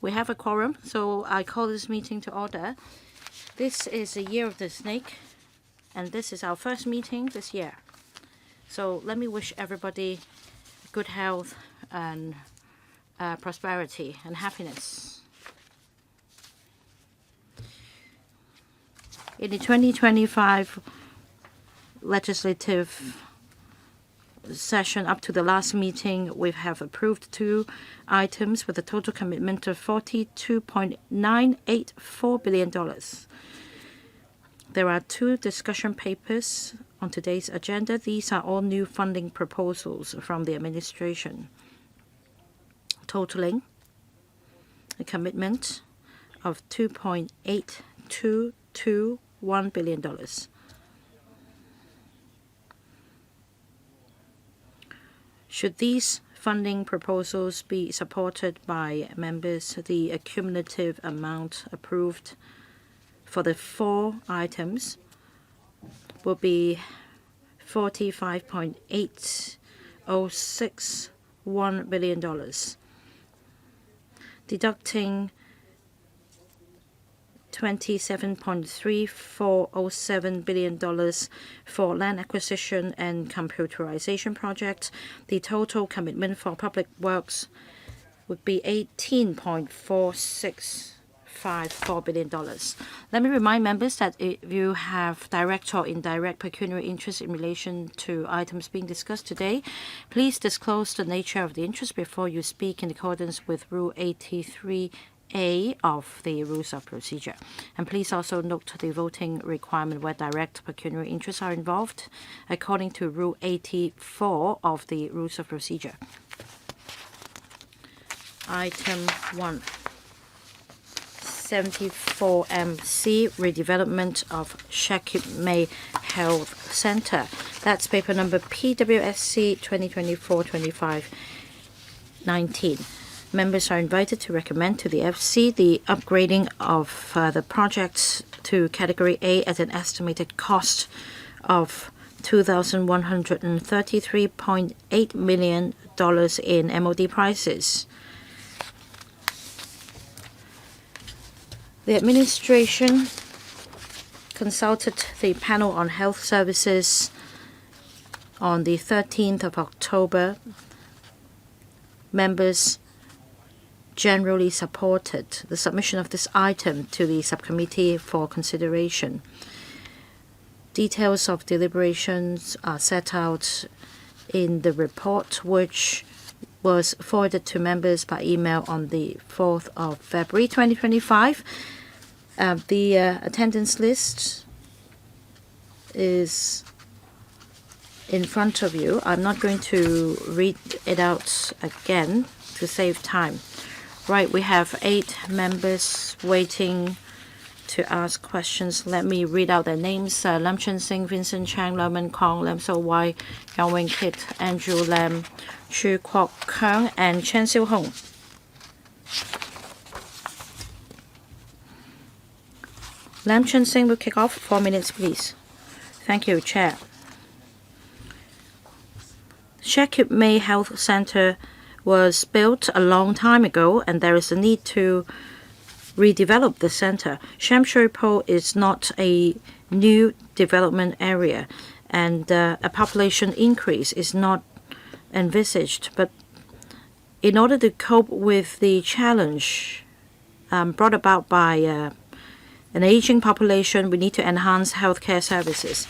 We have a quorum, so I call this meeting to order. This is the year of the snake, and this is our first meeting this year. So let me wish everybody good health and prosperity and happiness. In the 2025 legislative session up to the last meeting, we have approved 2 items with a total commitment of $42.984 billion. There are 2 discussion papers on today's agenda. These are all new funding proposals from the administration, totaling a commitment of $2.8221 billion. Should these funding proposals be supported by members, the cumulative amount approved for the 4 items will be $45.806 billion, deducting $27.3407 billion for land acquisition and computerization projects. The total commitment for public works would be $18.4654 billion. Let me remind members that if you have direct or indirect pecuniary interest in relation to items being discussed today, please disclose the nature of the interest before you speak in accordance with Rule 83A of the Rules of Procedure. And please also note the voting requirement where direct pecuniary interests are involved, according to Rule 84 of the Rules of Procedure. Item 1, 74MC, Redevelopment of Shek Health Center. That's paper number PWSC 2024-25-19. Members are invited to recommend to the FC the upgrading of the projects to Category A at an estimated cost of $2,133.8 million in MOD prices. The administration consulted the panel on health services on the 13th of October. Members generally supported the submission of this item to the subcommittee for consideration. Details of deliberations are set out in the report, which was forwarded to members by email on the 4th of February 2025. The attendance list is in front of you. I'm not going to read it out again to save time. Right, we have 8 members waiting to ask questions. Let me read out their names. Lam Chun Sing, Vincent Chang, Lerman Kong, Lam So Wai, Yang Wing Kit, Andrew Lam, Chu Kwok Kang, and Chen Xiu Hong. Lam Chun Sing will kick off. 4 minutes, please. Thank you, Chair. Shek Health Center was built a long time ago, and there is a need to redevelop the center. Sham Shui Po is not a new development area, and a population increase is not envisaged. But in order to cope with the challenge brought about by an aging population, we need to enhance healthcare services.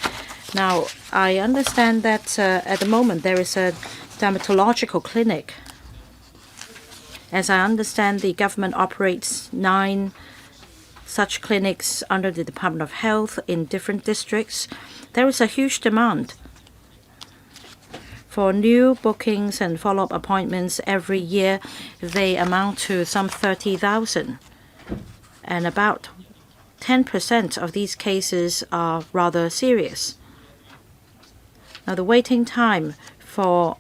Now, I understand that at the moment there is a dermatological clinic. As I understand, the government operates 9 such clinics under the Department of Health in different districts. There is a huge demand for new bookings and follow-up appointments every year. They amount to some 30,000, and about 10% of these cases are rather serious. Now, the waiting time for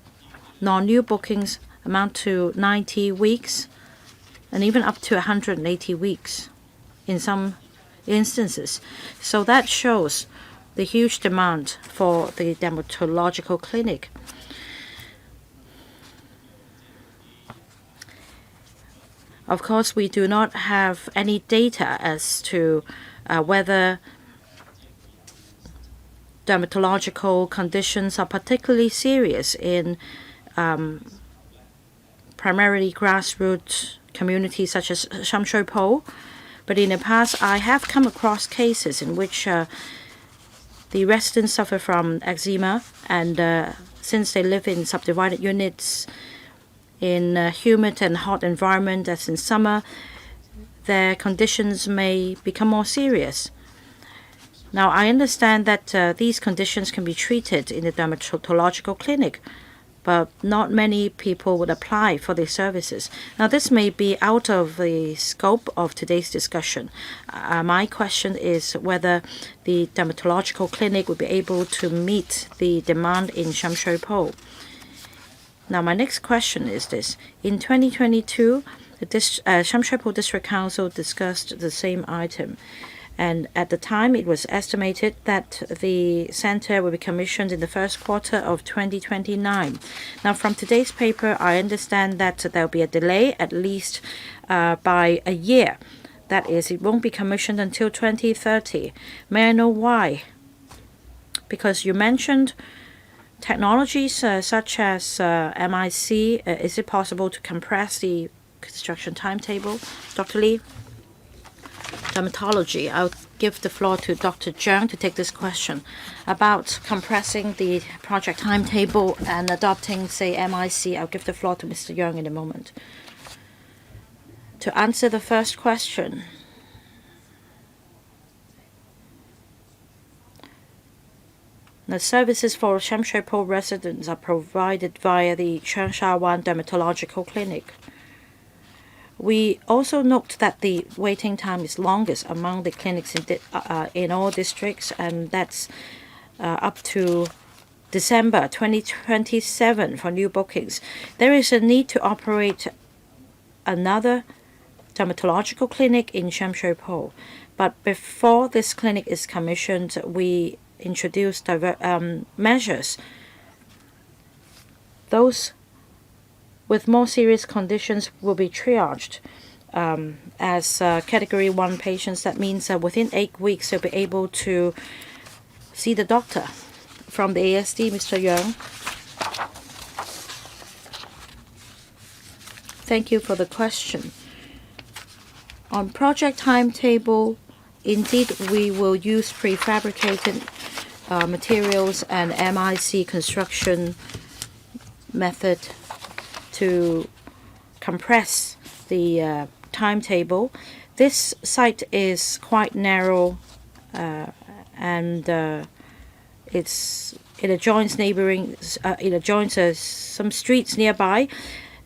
non-new bookings amount to 90 weeks and even up to 180 weeks in some instances. So that shows the huge demand for the dermatological clinic. Of course, we do not have any data as to whether dermatological conditions are particularly serious in primarily grassroots communities such as Sham Shui Po. But in the past, I have come across cases in which the residents suffer from eczema, and since they live in subdivided units in a humid and hot environment, as in summer, their conditions may become more serious. Now, I understand that these conditions can be treated in the dermatological clinic, but not many people would apply for these services. Now, this may be out of the scope of today's discussion. My question is whether the dermatological clinic would be able to meet the demand in Sham Shui Po. Now, my next question is this. In 2022, the Sham Shui Po District Council discussed the same item. And at the time, it was estimated that the center will be commissioned in the first quarter of 2029. Now, from today's paper, I understand that there will be a delay at least by a year. That is, it won't be commissioned until 2030. May I know why? Because you mentioned technologies such as MIC. Is it possible to compress the construction timetable? Dr. Lee? Dermatology. I'll give the floor to Dr. Zhang to take this question about compressing the project timetable and adopting, say, MIC. I'll give the floor to Mr. Young in a moment. To answer the first question, the services for Sham Shui Po residents are provided via the Cheung Wan Dermatological Clinic. We also note that the waiting time is longest among the clinics in all districts, and that's up to December 2027 for new bookings. There is a need to operate another dermatological clinic in Sham Shui Po, but before this clinic is commissioned, we introduce measures. Those with more serious conditions will be triaged as Category 1 patients. That means within 8 weeks they'll be able to see the doctor. From the ASD, Mr. Young. Thank you for the question. On project timetable, indeed we will use prefabricated materials and MIC construction method to compress the timetable. This site is quite narrow and it adjoins some streets nearby,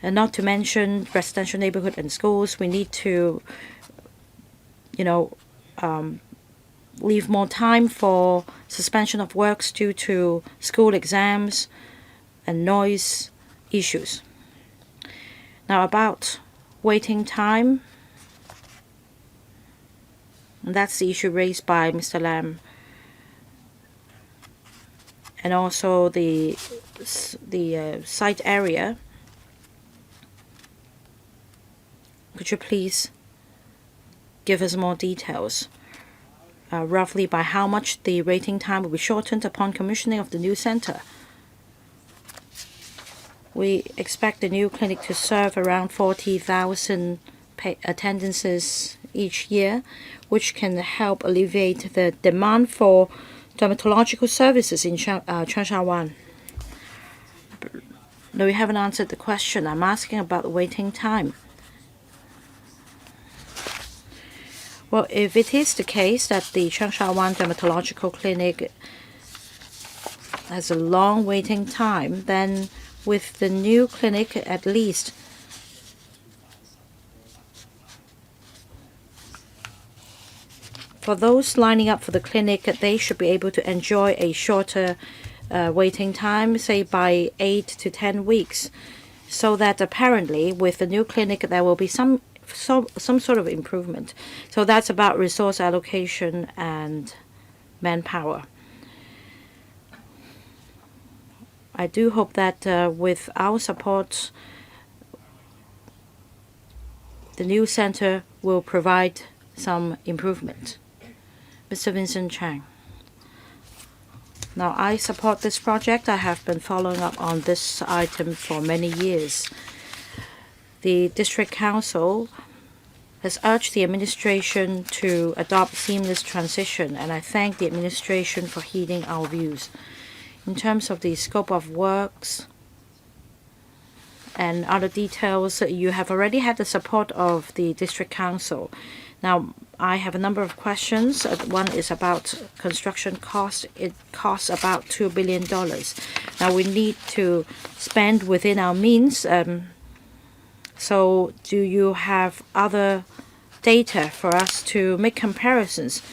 and not to mention residential neighborhood and schools. We need to leave more time for suspension of works due to school exams and noise issues. Now, about waiting time, that's the issue raised by Mr. Lam, and also the site area. Could you please give us more details, roughly by how much the waiting time will be shortened upon commissioning of the new center? We expect the new clinic to serve around 40,000 attendances each year, which can help alleviate the demand for dermatological services in Cheung Wan. No, we haven't answered the question. I'm asking about the waiting time. Well, if it is the case that the Cheung Wan Dermatological Clinic has a long waiting time, then with the new clinic, at least for those lining up for the clinic, they should be able to enjoy a shorter waiting time, say by 8 to 10 weeks, so that apparently with the new clinic there will be some sort of improvement. So that's about resource allocation and manpower. I do hope that with our support, the new center will provide some improvement. Mr. Vincent Chang. Now, I support this project. I have been following up on this item for many years. The District Council has urged the administration to adopt seamless transition, and I thank the administration for heeding our views. In terms of the scope of works and other details, you have already had the support of the District Council. Now, I have a number of questions. One is about construction costs. It costs about $2 billion. Now, we need to spend within our means. So do you have other data for us to make comparisons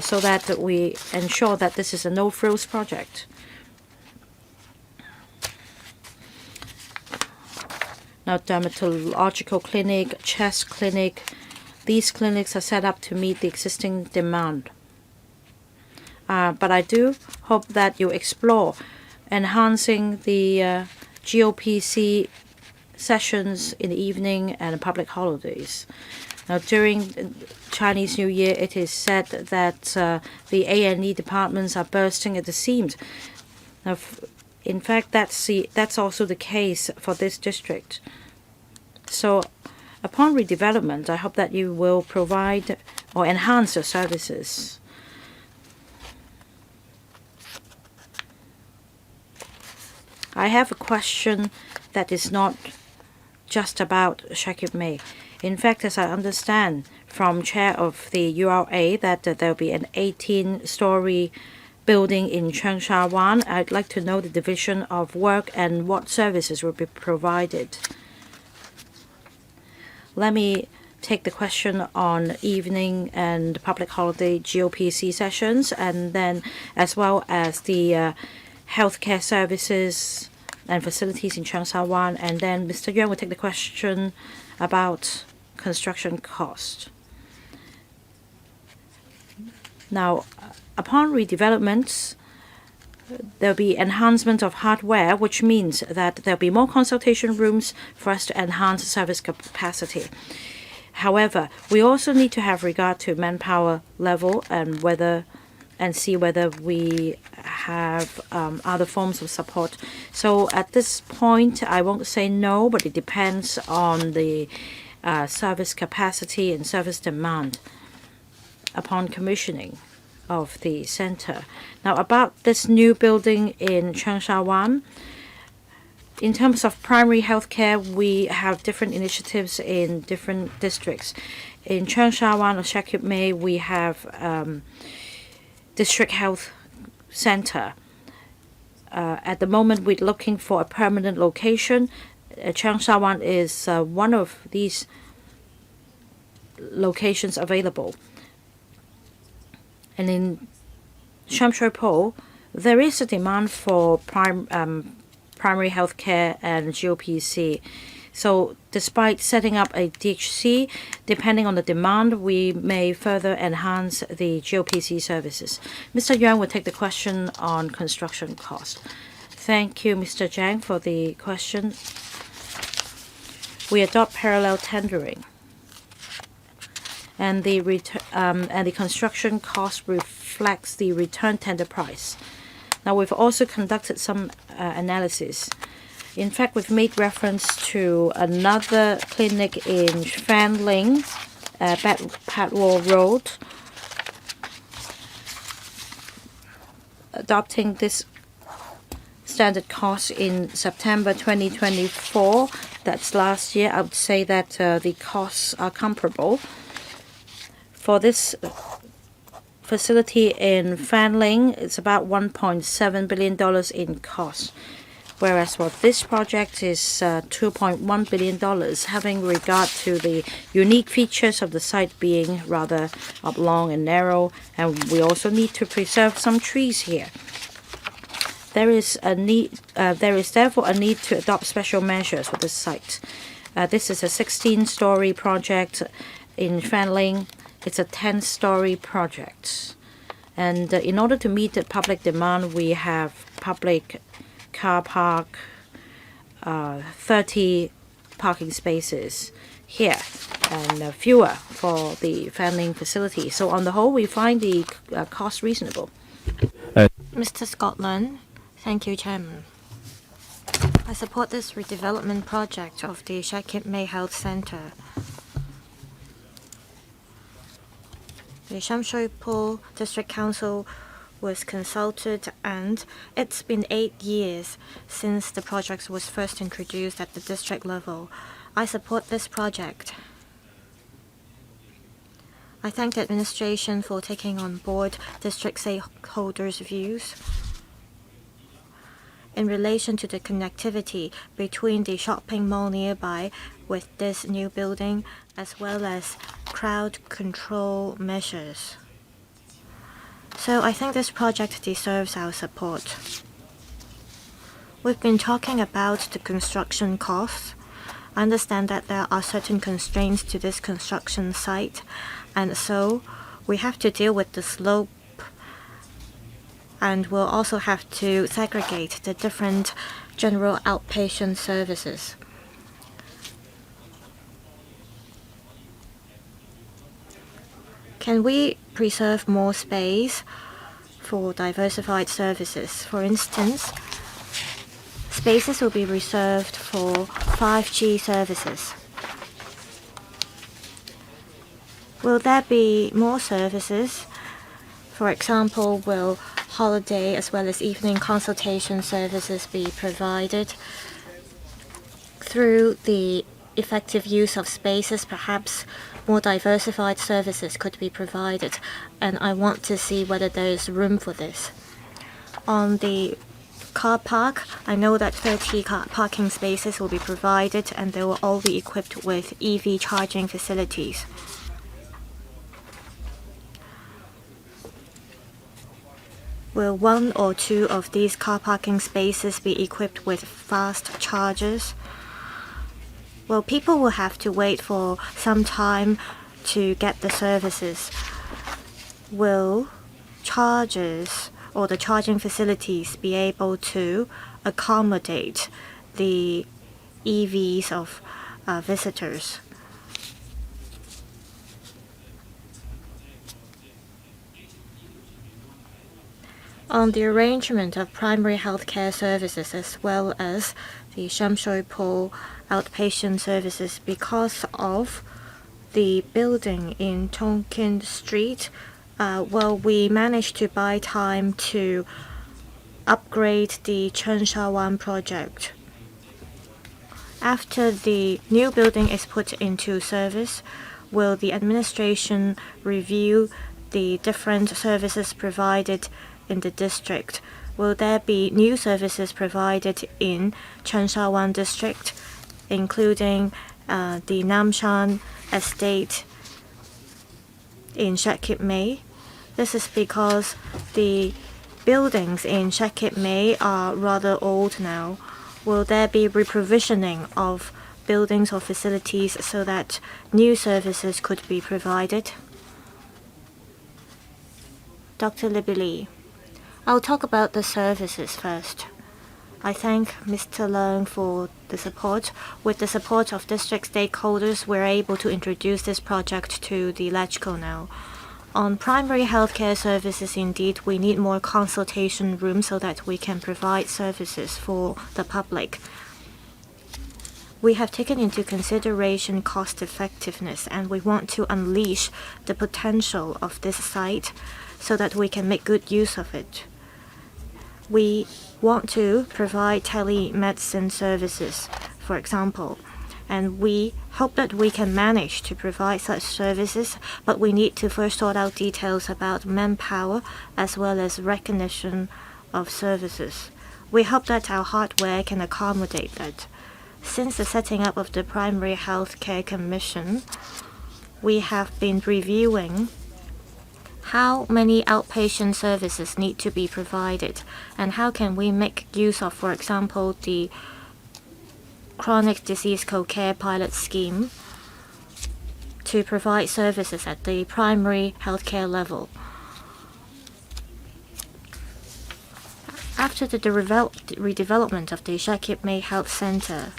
so that we ensure that this is a no-frills project? Now, dermatological clinic, chest clinic, these clinics are set up to meet the existing demand. But I do hope that you explore enhancing the GOPC sessions in the evening and public holidays. Now, during Chinese New Year, it is said that the A&E departments are bursting at the seams. Now, in fact, that's also the case for this district. So, upon redevelopment, I hope that you will provide or enhance your services. I have a question that is not just about Shek. In fact, as I understand from chair of the URA that there will be an 18-story building in Cheung Wan, I'd like to know the division of work and what services will be provided. Let me take the question on evening and public holiday GOPC sessions, and then as well as the healthcare services and facilities in Cheung Wan, and then Mr. Yuan will take the question about construction cost. Now, upon redevelopments, there'll be enhancement of hardware, which means that there'll be more consultation rooms for us to enhance service capacity. However, we also need to have regard to manpower level and see whether we have other forms of support. So at this point, I won't say no, but it depends on the service capacity and service demand upon commissioning of the center. Now, about this new building in Cheung Wan, in terms of primary health care, we have different initiatives in different districts. In Cheung Wan or Shek, we have District Health Center. At the moment, we're looking for a permanent location. Cheung Wan is one of these locations available. And in Sham Shui Po, there is a demand for primary health care and GOPC. So despite setting up a DHC, depending on the demand, we may further enhance the GOPC services. Mr. Yang will take the question on construction cost. Thank you, Mr. Zhang, for the question. We adopt parallel tendering, and the construction cost reflects the return tender price. Now, we've also conducted some analysis. In fact, we've made reference to another clinic in Fanling, Patwall Road. Adopting this standard cost in September 2024, that's last year, I would say that the costs are comparable. For this facility in Fanling, it's about $1.7 billion in cost, whereas for this project is $2.1 billion, having regard to the unique features of the site being rather oblong and narrow, and we also need to preserve some trees here. There is therefore a need to adopt special measures for this site. This is a 16-story project in Fanling. It's a 10-story project. And in order to meet the public demand, we have public car park, 30 parking spaces here. and fewer for the family facility. So on the whole, we find the cost reasonable. Mr. Scotland, thank you, Chairman. I support this redevelopment project of the Shek Health Centre. The Shamshui-Po District Council was consulted, and it's been 8 years since the project was first introduced at the district level. I support this project. I thank the administration for taking on board district stakeholders' views in relation to the connectivity between the shopping mall nearby with this new building, as well as crowd control measures. So I think this project deserves our support. We've been talking about the construction costs. I understand that there are certain constraints to this construction site, and so we have to deal with the slope, and we'll also have to segregate the different general outpatient services. Can we preserve more space for diversified services? For instance, spaces will be reserved for 5G services. Will there be more services? For example, will holiday as well as evening consultation services be provided? Through the effective use of spaces, perhaps more diversified services could be provided, and I want to see whether there is room for this. On the car park, I know that 30 car parking spaces will be provided, and they will all be equipped with EV charging facilities. Will 1 or 2 of these car parking spaces be equipped with fast chargers? Well, people will have to wait for some time to get the services. Will chargers or the charging facilities be able to accommodate the EVs of visitors? On the arrangement of primary healthcare services as well as the Shamshui-Po outpatient services, because of the building in Tonkin Street, we managed to buy time to upgrade the Chenshawan project. After the new building is put into service, will the administration review the different services provided in the district? Will there be new services provided in Chenshawan district, including the Namshan estate in Shek May? This is because the buildings in Shek May are rather old now. Will there be reprovisioning of buildings or facilities so that new services could be provided? Dr. Libby Lee. I'll talk about the services first. I thank Mr. Leung for the support. With the support of district stakeholders, we're able to introduce this project to the LegCo now. On primary healthcare services, indeed, we need more consultation rooms so that we can provide services for the public. We have taken into consideration cost effectiveness, and we want to unleash the potential of this site so that we can make good use of it. We want to provide telemedicine services, for example, and we hope that we can manage to provide such services, but we need to first sort out details about manpower as well as recognition of services. We hope that our hardware can accommodate that. Since the setting up of the Primary Health Care Commission, we have been reviewing how many outpatient services need to be provided, and how can we make use of, for example, the chronic disease co-care pilot scheme to provide services at the primary healthcare level. After the redevelopment of the Shek Health Centre,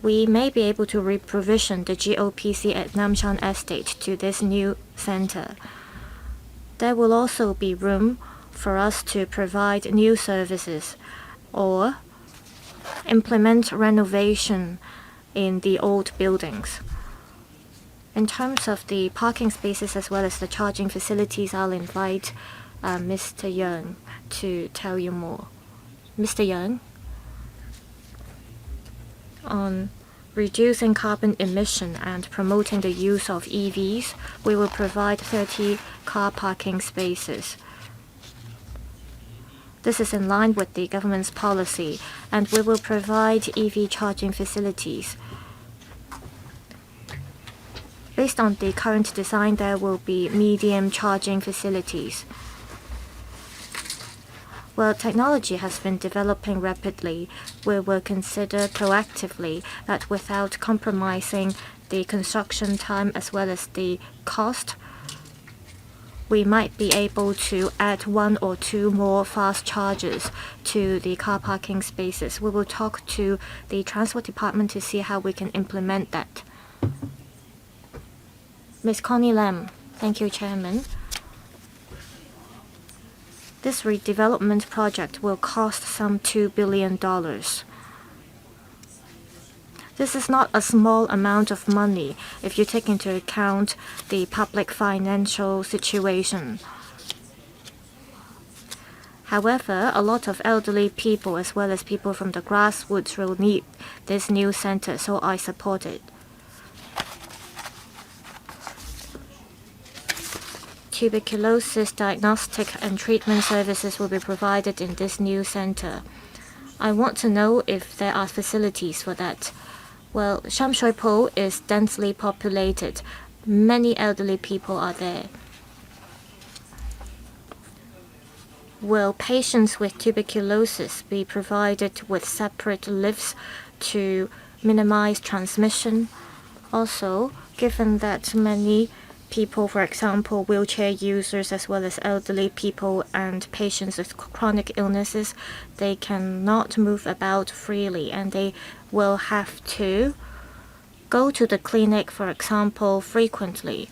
we may be able to reprovision the GOPC at Namshan Estate to this new center. There will also be room for us to provide new services or implement renovation in the old buildings. In terms of the parking spaces as well as the charging facilities, I'll invite Mr. Young to tell you more. Mr. Young, on reducing carbon emission and promoting the use of EVs, we will provide 30 car parking spaces. This is in line with the government's policy, and we will provide EV charging facilities. Based on the current design, there will be medium charging facilities. Well, technology has been developing rapidly. We will consider proactively that without compromising the construction time as well as the cost, we might be able to add 1 or 2 more fast chargers to the car parking spaces. We will talk to the Transport Department to see how we can implement that. Ms. Connie Lam. Thank you, Chairman. This redevelopment project will cost some $2 billion. This is not a small amount of money if you take into account the public financial situation. However, a lot of elderly people as well as people from the grassroots will need this new center, so I support it. Tuberculosis diagnostic and treatment services will be provided in this new center. I want to know if there are facilities for that. Well, Sham Shui Po is densely populated. Many elderly people are there. Will patients with tuberculosis be provided with separate lifts to minimize transmission? Also, given that many people, for example, wheelchair users as well as elderly people and patients with chronic illnesses, they cannot move about freely and they will have to go to the clinic, for example, frequently.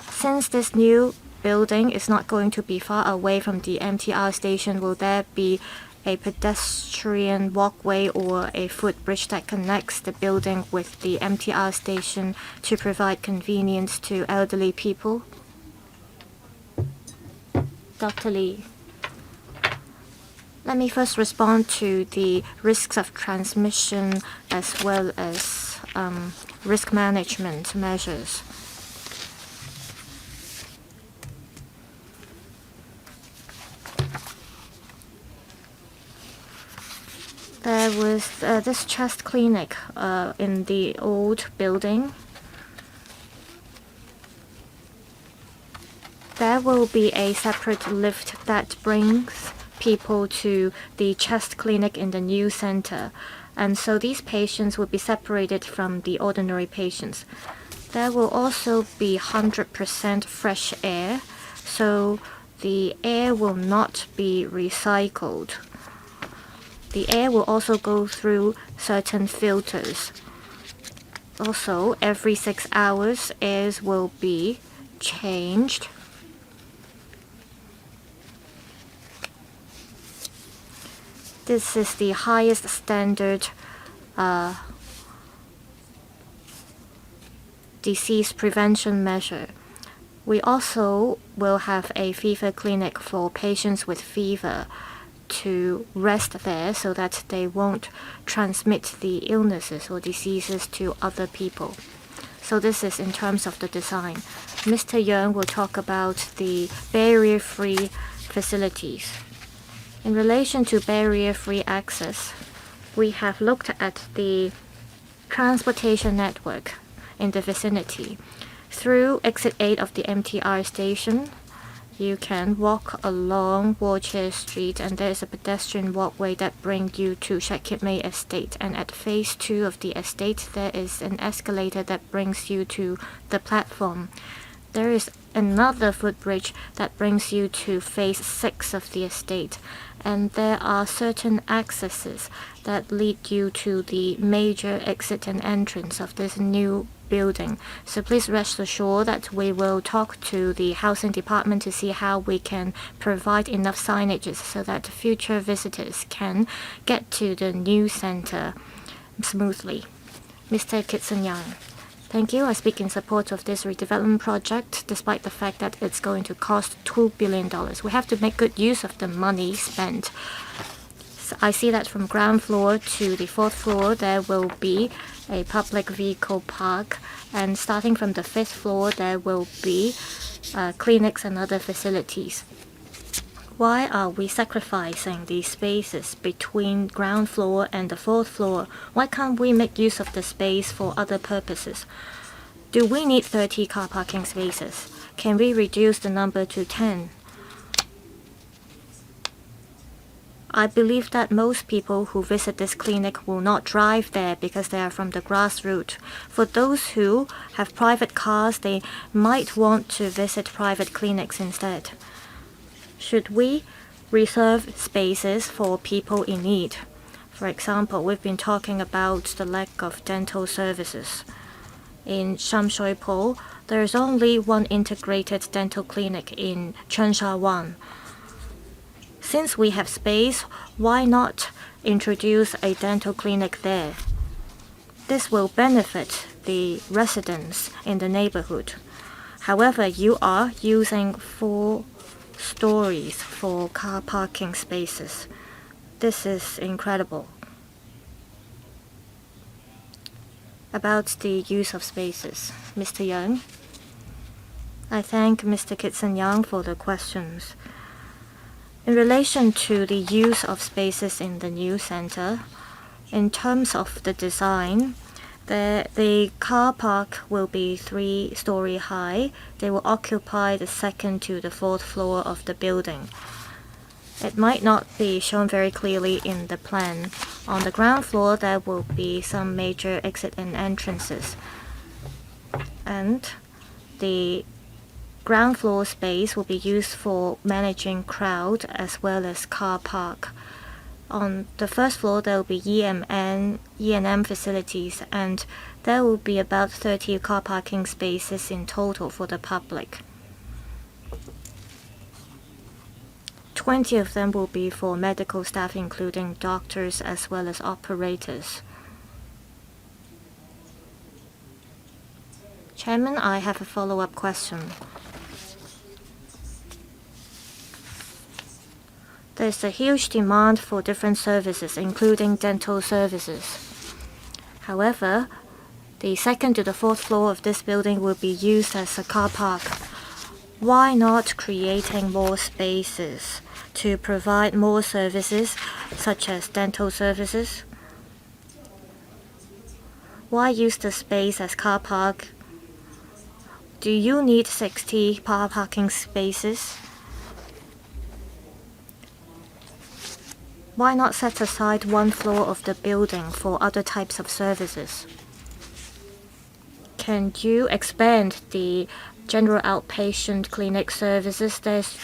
Since this new building is not going to be far away from the MTR station, will there be a pedestrian walkway or a footbridge that connects the building with the MTR station to provide convenience to elderly people? Dr. Lee. Let me first respond to the risks of transmission as well as risk management measures. There was this chest clinic in the old building. There will be a separate lift that brings people to the chest clinic in the new center. And so these patients will be separated from the ordinary patients. There will also be 100% fresh air, so the air will not be recycled. The air will also go through certain filters. Also, every 6 hours, airs will be changed. This is the highest standard disease prevention measure. We also will have a fever clinic for patients with fever to rest there so that they won't transmit the illnesses or diseases to other people. So this is in terms of the design. Mr. Young will talk about the barrier-free facilities. In relation to barrier-free access, we have looked at the transportation network in the vicinity. Through exit 8 of the MTR station, you can walk along Wheelchair Street, and there is a pedestrian walkway that brings you to Shek Estate. And at phase 2 of the estate, there is an escalator that brings you to the platform. There is another footbridge that brings you to phase 6 of the estate. And there are certain accesses that lead you to the major exit and entrance of this new building. So please rest assured that we will talk to the housing department to see how we can provide enough signages so that future visitors can get to the new center smoothly. Mr. Kitson Young. Thank you. I speak in support of this redevelopment project, despite the fact that it's going to cost $2 billion. We have to make good use of the money spent. So I see that from ground floor to the 4th floor, there will be a public vehicle park. And starting from the 5th floor, there will be clinics and other facilities. Why are we sacrificing these spaces between ground floor and the 4th floor? Why can't we make use of the space for other purposes? Do we need 30 car parking spaces? Can we reduce the number to 10? I believe that most people who visit this clinic will not drive there because they are from the grassroots. For those who have private cars, they might want to visit private clinics instead. Should we reserve spaces for people in need? For example, we've been talking about the lack of dental services. In Shamshui-Po, there is only one integrated dental clinic in Chensha-Wan. Since we have space, why not introduce a dental clinic there? This will benefit the residents in the neighborhood. However, you are using 4 stories for car parking spaces. This is incredible. About the use of spaces, Mr. Young. I thank Mr. Kitson Young for the questions. In relation to the use of spaces in the new center, in terms of the design, the car park will be 3-story high. They will occupy the 2nd to the 4th floor of the building. It might not be shown very clearly in the plan. On the ground floor, there will be some major exit and entrances. And the ground floor space will be used for managing crowd as well as car park. On the 1st floor, there will be E&M facilities, and there will be about 30 car parking spaces in total for the public. 20 of them will be for medical staff, including doctors as well as operators. Chairman, I have a follow-up question. There's a huge demand for different services, including dental services. However, the 2nd to the 4th floor of this building will be used as a car park. Why not creating more spaces to provide more services, such as dental services? Why use the space as car park? Do you need 60 car parking spaces? Why not set aside 1 floor of the building for other types of services? Can you expand the general outpatient clinic services? There's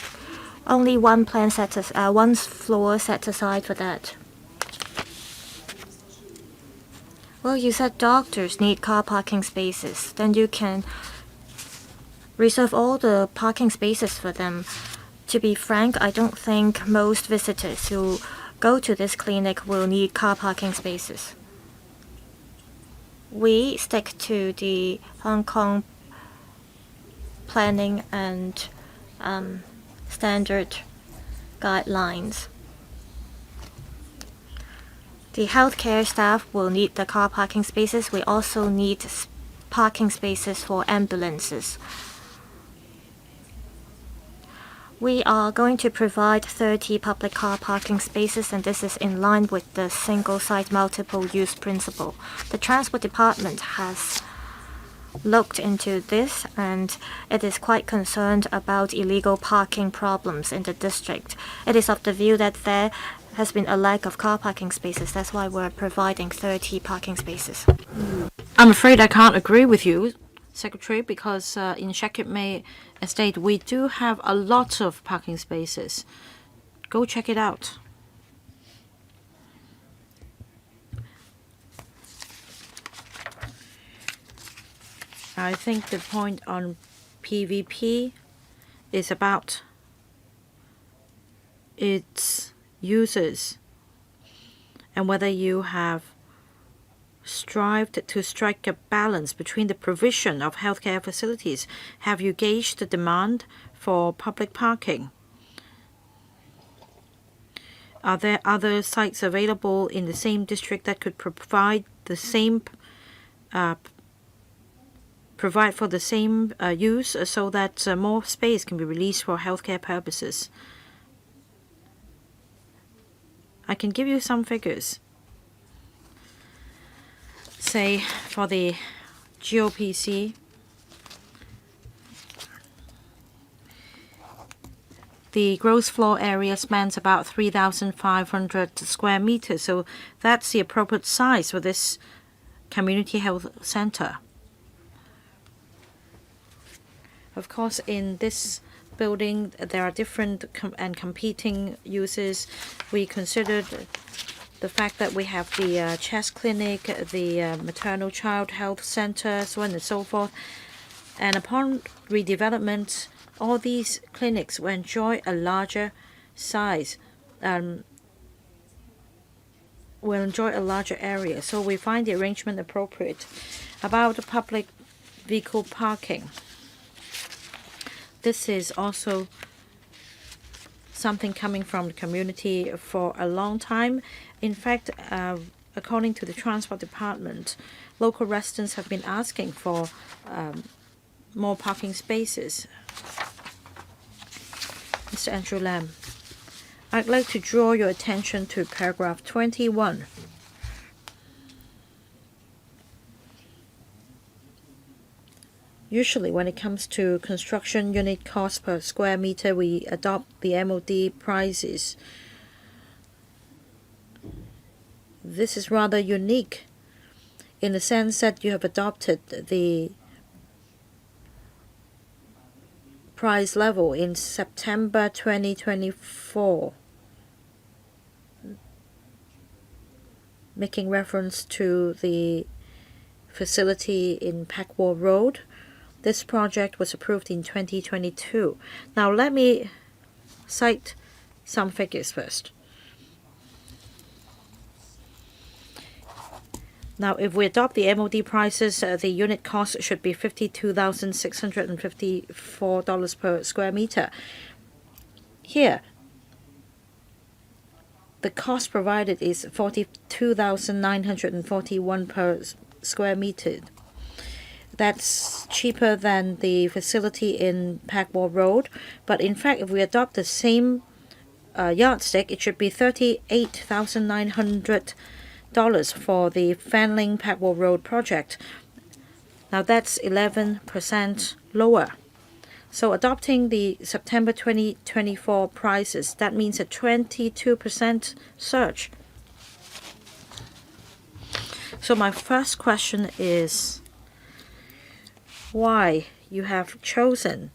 only one floor set aside for that. Well, you said doctors need car parking spaces. Then you can reserve all the parking spaces for them. To be frank, I don't think most visitors who go to this clinic will need car parking spaces. We stick to the Hong Kong planning and standard guidelines. The healthcare staff will need the car parking spaces. We also need parking spaces for ambulances. We are going to provide 30 public car parking spaces, and this is in line with the single-site multiple-use principle. The Transport Department has looked into this, and it is quite concerned about illegal parking problems in the district. It is of the view that there has been a lack of car parking spaces. That's why we're providing 30 parking spaces. I'm afraid I can't agree with you. Secretary, because in Shek Estate we do have a lot of parking spaces. Go check it out. I think the point on PVP is about its users and whether you have strived to strike a balance between the provision of healthcare facilities. Have you gauged the demand for public parking? Are there other sites available in the same district that could provide the same provide for the same use so that more space can be released for healthcare purposes? I can give you some figures. Say for the GOPC, the gross floor area spans about 3,500 square meters, so that's the appropriate size for this community health center. Of course, in this building, there are different and competing uses. We considered the fact that we have the chest clinic, the maternal child health center, so on and so forth. And upon redevelopment, all these clinics will enjoy a larger size, will enjoy a larger area. So we find the arrangement appropriate. About public vehicle parking, this is also something coming from the community for a long time. In fact, according to the Transport Department, local residents have been asking for more parking spaces. Mr. Andrew Lam, I'd like to draw your attention to paragraph 21. Usually, when it comes to construction unit cost per square meter, we adopt the MOD prices. This is rather unique in the sense that you have adopted the price level in September 2024, making reference to the facility in Packwall Road. This project was approved in 2022. Now let me cite some figures first. Now, if we adopt the MOD prices, the unit cost should be $52,654 per square meter. Here, the cost provided is $42,941 per square meter. That's cheaper than the facility in Packwall Road, but in fact, if we adopt the same yardstick, it should be $38,900 for the Fanling Packwall Road project. Now that's 11% lower. So adopting the September 2024 prices, that means a 22% surge. So my first question is why you have chosen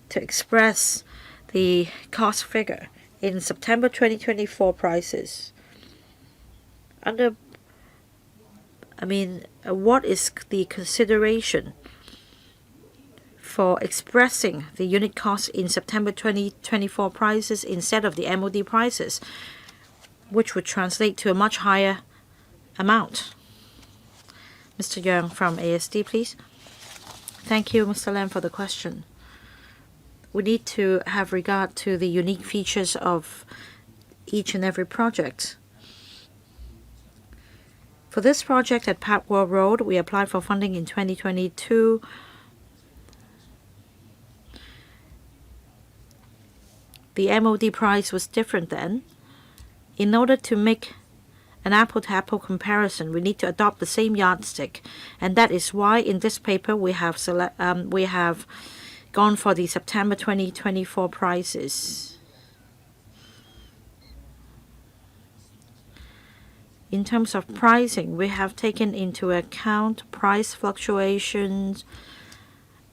to express the cost figure in September 2024 prices. What is the consideration for expressing the unit cost in September 2024 prices instead of the MOD prices, which would translate to a much higher amount? Mr. Yang from ASD, please. Thank you, Mr. Lam, for the question. We need to have regard to the unique features of each and every project. For this project at Packwall Road, we applied for funding in 2022. The MOD price was different then. In order to make an apple-to-apple comparison, we need to adopt the same yardstick, and that is why in this paper we have gone for the September 2024 prices. In terms of pricing, we have taken into account price fluctuations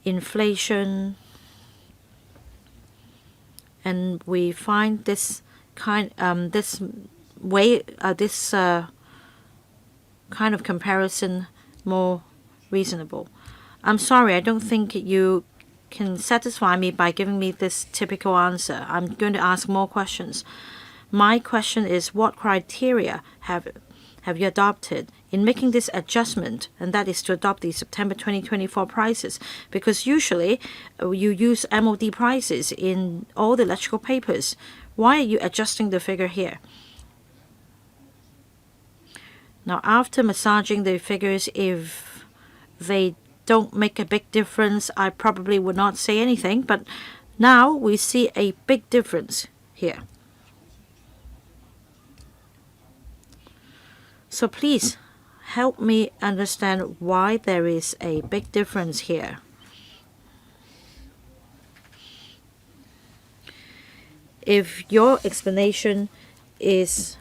inflation, and we find this kind of comparison more reasonable. I'm sorry, I don't think you can satisfy me by giving me this typical answer. I'm going to ask more questions. My question is, what criteria have you adopted in making this adjustment, and that is to adopt the September 2024 prices? Because usually you use MOD prices in all the electrical papers. Why are you adjusting the figure here? Now, after massaging the figures, if they don't make a big difference, I probably would not say anything, but now we see a big difference here. So please help me understand why there is a big difference here. If your explanation is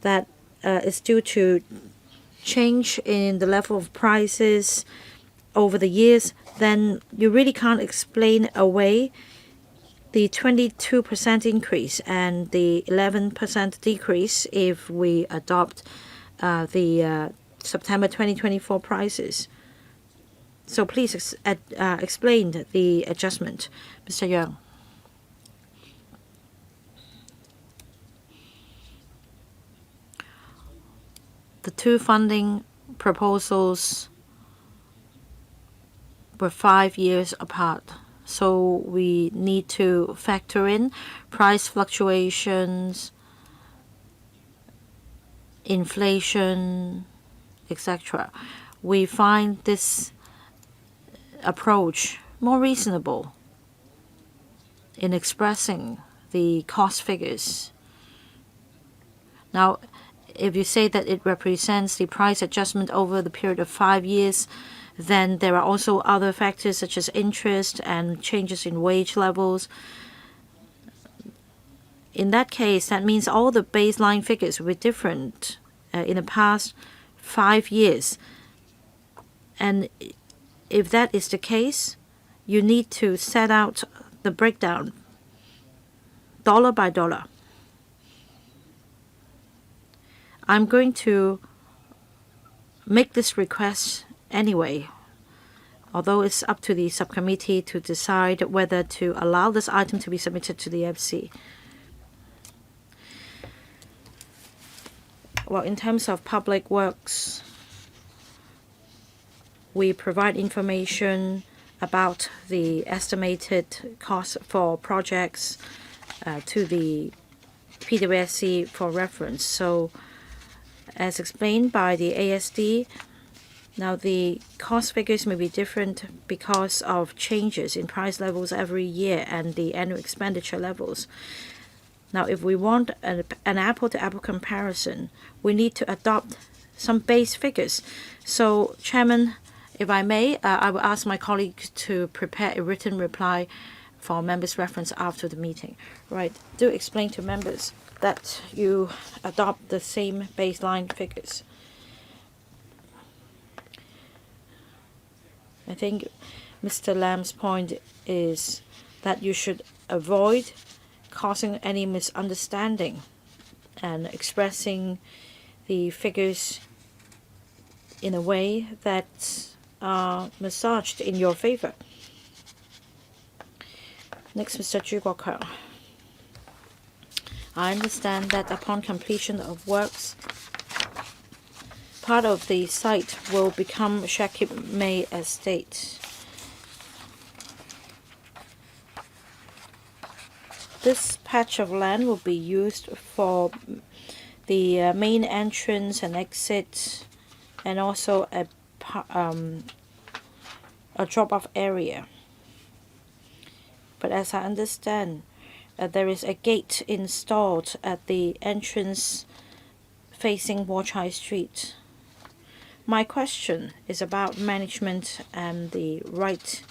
that it's due to change in the level of prices over the years, then you really can't explain away the 22% increase and the 11% decrease if we adopt the September 2024 prices. So please explain the adjustment, Mr. Yang. The two funding proposals were 5 years apart, so we need to factor in price fluctuations, inflation, etc. We find this approach more reasonable in expressing the cost figures. Now, if you say that it represents the price adjustment over the period of 5 years, then there are also other factors such as interest and changes in wage levels. In that case, that means all the baseline figures were different in the past 5 years. And if that is the case, you need to set out the breakdown dollar by dollar. I'm going to make this request anyway, although it's up to the subcommittee to decide whether to allow this item to be submitted to the FC. Well, in terms of public works, we provide information about the estimated cost for projects to the PWSC for reference. So, as explained by the ASD, now the cost figures may be different because of changes in price levels every year and the annual expenditure levels. Now, if we want an apple-to-apple comparison, we need to adopt some base figures. So, Chairman, if I may, I will ask my colleague to prepare a written reply for members' reference after the meeting. Right. Do explain to members that you adopt the same baseline figures. I think Mr. Lam's point is that you should avoid causing any misunderstanding and expressing the figures in a way that are massaged in your favor. Next, Mr. Zhu Guokao. I understand that upon completion of works, part of the site will become Shek Estate. This patch of land will be used for the main entrance and exit, and also a drop-off area. But as I understand, there is a gate installed at the entrance facing Wachai Street. My question is about management and the right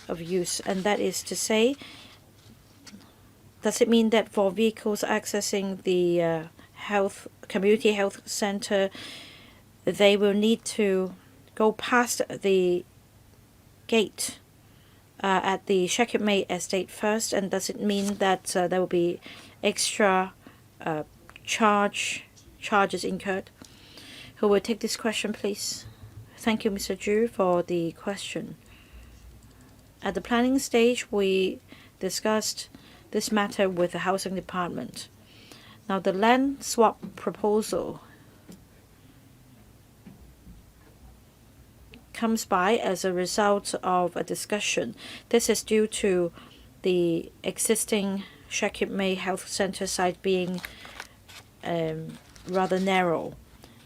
of use, and that is to say, does it mean that for vehicles accessing the community health center, they will need to go past the gate at the Shek estate first, and does it mean that there will be extra charges incurred? Who will take this question, please? Thank you, Mr. Zhu, for the question. At the planning stage, we discussed this matter with the housing department. Now, the land swap proposal comes by as a result of a discussion. This is due to the existing Shek Health Center site being rather narrow.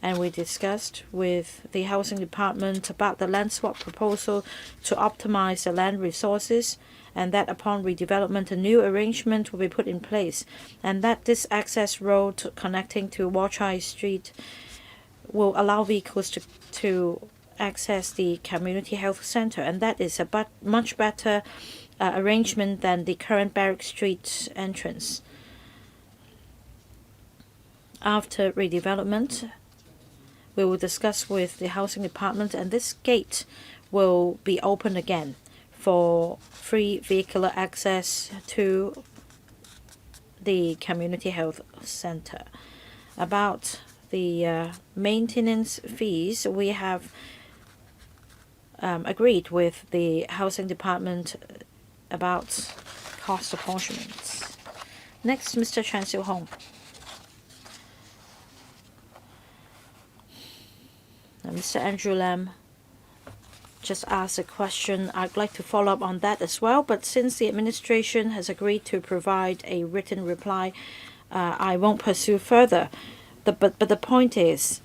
And we discussed with the housing department about the land swap proposal to optimize the land resources, and that upon redevelopment a new arrangement will be put in place, and that this access road connecting to Wachai Street will allow vehicles to access the community health center, and that is a much better arrangement than the current Barrack Street entrance. After redevelopment, we will discuss with the housing department, and this gate will be open again for free vehicular access to the community health center. About the maintenance fees, we have agreed with the housing department about cost apportionments. Next, Mr. Chan Siu-hong. Mr. Andrew Lam just asked a question. I'd like to follow up on that as well, but since the administration has agreed to provide a written reply, I won't pursue further. But the point is,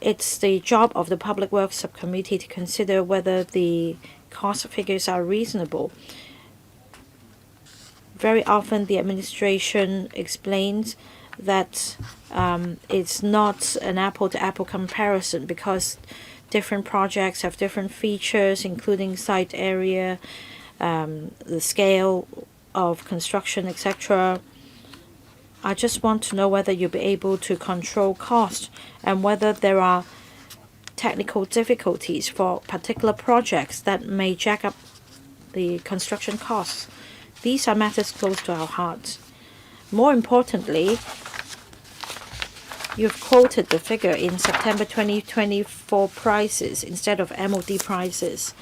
it's the job of the Public Works Subcommittee to consider whether the cost figures are reasonable. Very often the administration explains that it's not an apple-to-apple comparison because different projects have different features, including site area, the scale of construction, etc. I just want to know whether you'll be able to control cost and whether there are technical difficulties for particular projects that may jack up the construction costs. These are matters close to our hearts. More importantly, you've quoted the figure in September 2024 prices instead of MOD prices.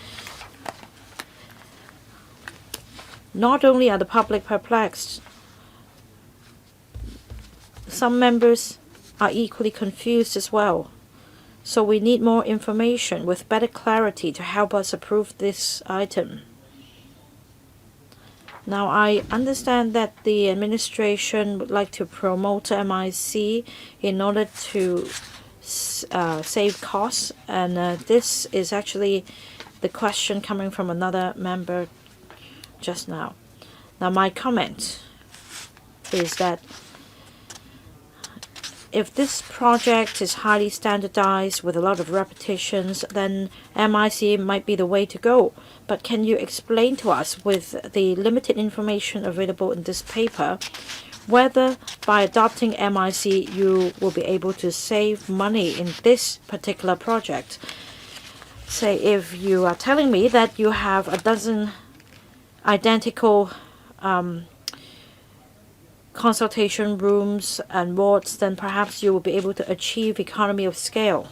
Not only are the public perplexed, some members are equally confused as well. So we need more information with better clarity to help us approve this item. Now, I understand that the administration would like to promote MIC in order to save costs, and this is actually the question coming from another member just now. Now, my comment is that if this project is highly standardized with a lot of repetitions, then MIC might be the way to go. But can you explain to us, with the limited information available in this paper, whether by adopting MIC you will be able to save money in this particular project? Say, if you are telling me that you have a dozen identical consultation rooms and wards, then perhaps you will be able to achieve economy of scale.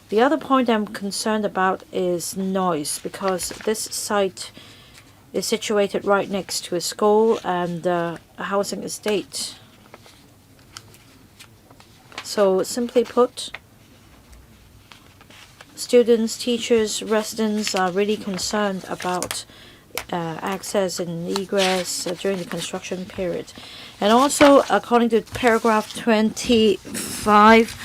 The other point I'm concerned about is noise, because this site is situated right next to a school and a housing estate. So simply put, students, teachers, residents are really concerned about access and egress during the construction period. And also, according to paragraph 25,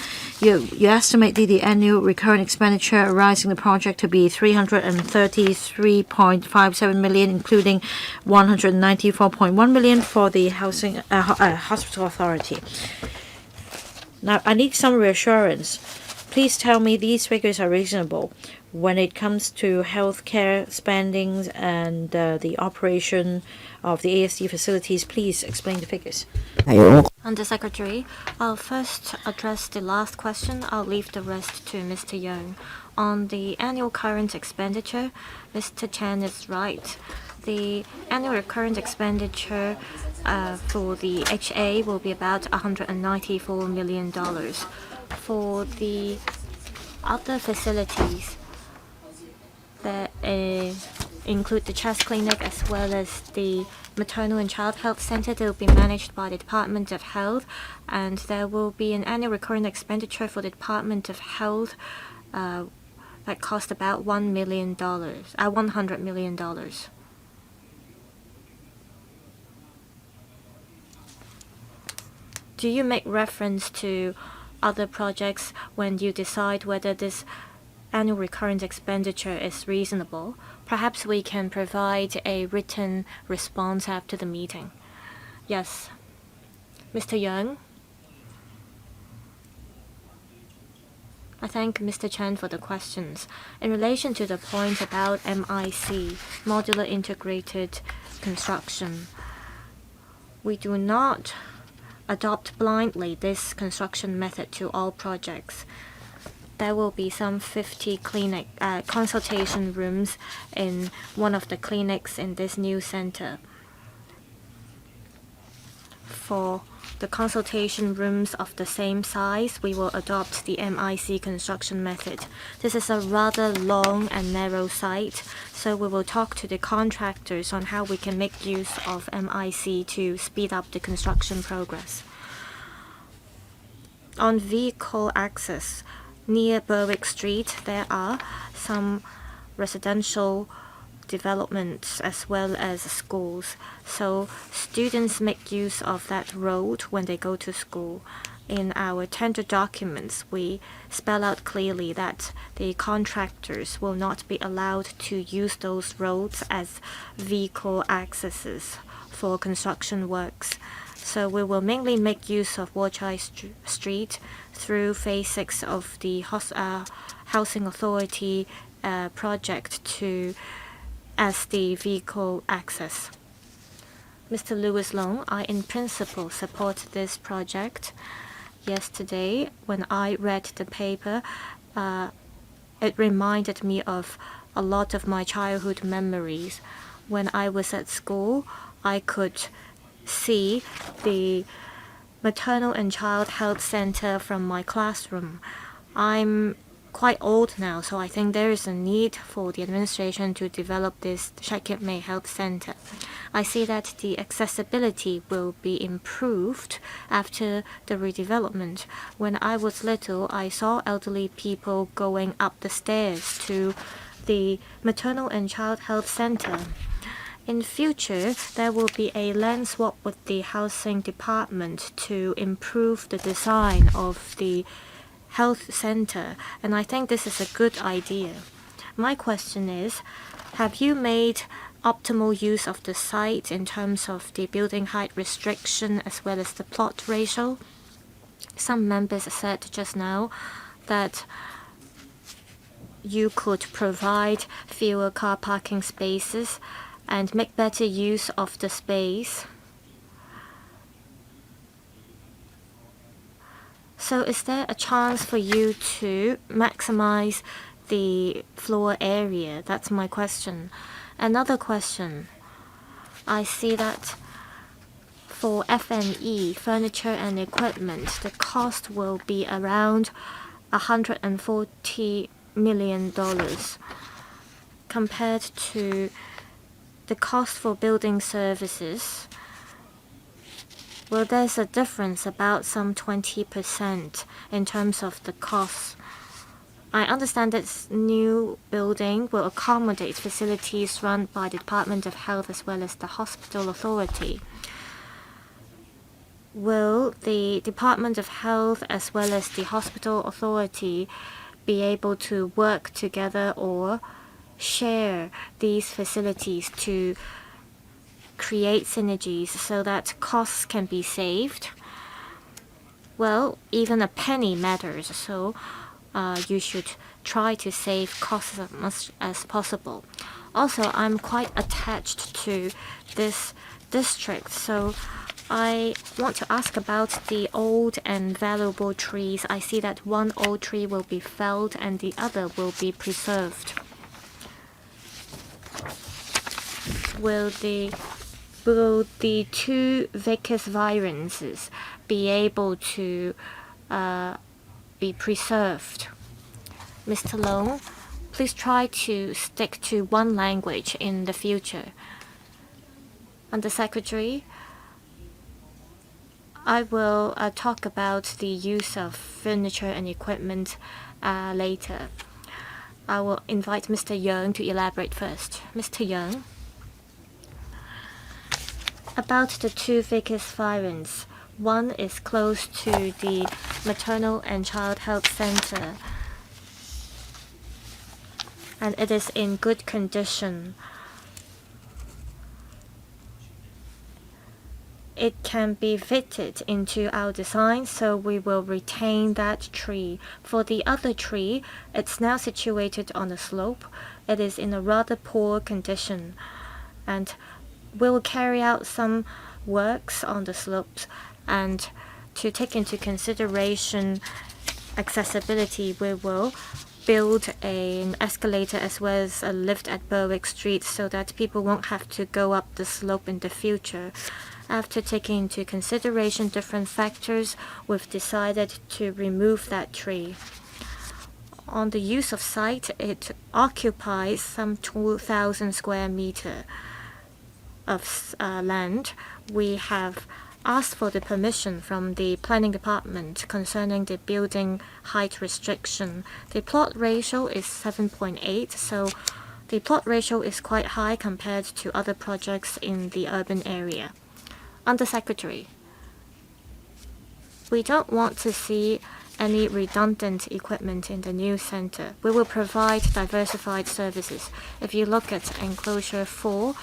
you estimate the annual recurrent expenditure arising the project to be 333.57 million, including 194.1 million for the housing hospital authority. Now, I need some reassurance. Please tell me these figures are reasonable when it comes to healthcare spendings and the operation of the ASD facilities. Please explain the figures. Undersecretary, I'll first address the last question. I'll leave the rest to Mr. Young. On the annual current expenditure, Mr. Chen is right. The annual current expenditure for the HA will be about $194 million. For the other facilities that include the chest clinic as well as the maternal and child health center, they will be managed by the Department of Health, and there will be an annual recurring expenditure for the Department of Health that cost about $100 million. Do you make reference to other projects when you decide whether this annual recurrent expenditure is reasonable? Perhaps we can provide a written response after the meeting. Yes. Mr. Young? I thank Mr. Chen for the questions. In relation to the point about MIC, Modular Integrated Construction, we do not adopt blindly this construction method to all projects. There will be some 50 consultation rooms in one of the clinics in this new center. For the consultation rooms of the same size, we will adopt the MIC construction method. This is a rather long and narrow site, so we will talk to the contractors on how we can make use of MIC to speed up the construction progress. On vehicle access, near Berwick Street, there are some residential developments as well as schools. So students make use of that road when they go to school. In our tender documents, we spell out clearly that the contractors will not be allowed to use those roads as vehicle accesses for construction works. So we will mainly make use of Wachai Street through Phase 6 of the Housing Authority project as the vehicle access. Mr. Louis Long, I in principle support this project. Yesterday, when I read the paper, it reminded me of a lot of my childhood memories. When I was at school, I could see the maternal and child health center from my classroom. I'm quite old now, so I think there is a need for the administration to develop this Shek Health Center. I see that the accessibility will be improved after the redevelopment. When I was little, I saw elderly people going up the stairs to the maternal and child health center. In future, there will be a land swap with the housing department to improve the design of the health center, and I think this is a good idea. My question is, have you made optimal use of the site in terms of the building height restriction as well as the plot ratio? Some members said just now that you could provide fewer car parking spaces and make better use of the space. So is there a chance for you to maximize the floor area? That's my question. Another question. I see that for F&E, furniture and equipment, the cost will be around $140 million compared to the cost for building services. Well, there's a difference about some 20% in terms of the cost. I understand this new building will accommodate facilities run by the Department of Health as well as the Hospital Authority. Will the Department of Health as well as the Hospital Authority be able to work together or share these facilities to create synergies so that costs can be saved? Well, even a penny matters. So you should try to save costs as much as possible. Also, I'm quite attached to this district, so I want to ask about the old and valuable trees. I see that one old tree will be felled and the other will be preserved. Will the two Vicus virenses be able to be preserved? Mr. Long, please try to stick to one language in the future. Under Secretary, I will talk about the use of furniture and equipment later. I will invite Mr. Young to elaborate first. Mr. Young, about the two Vicus virens. One is close to the Maternal and Child Health Center, and it is in good condition. It can be fitted into our design, so we will retain that tree. For the other tree, it's now situated on a slope. It is in a rather poor condition, and we'll carry out some works on the slopes, and to take into consideration accessibility, we will build an escalator as well as a lift at Berwick Street so that people won't have to go up the slope in the future. After taking into consideration different factors, we've decided to remove that tree. On the use of site, it occupies some 2,000 square meters of land. We have asked for the permission from the planning department concerning the building height restriction. The plot ratio is 7.8, so the plot ratio is quite high compared to other projects in the urban area. Under Secretary, we don't want to see any redundant equipment in the new center. We will provide diversified services. If you look at enclosure 4,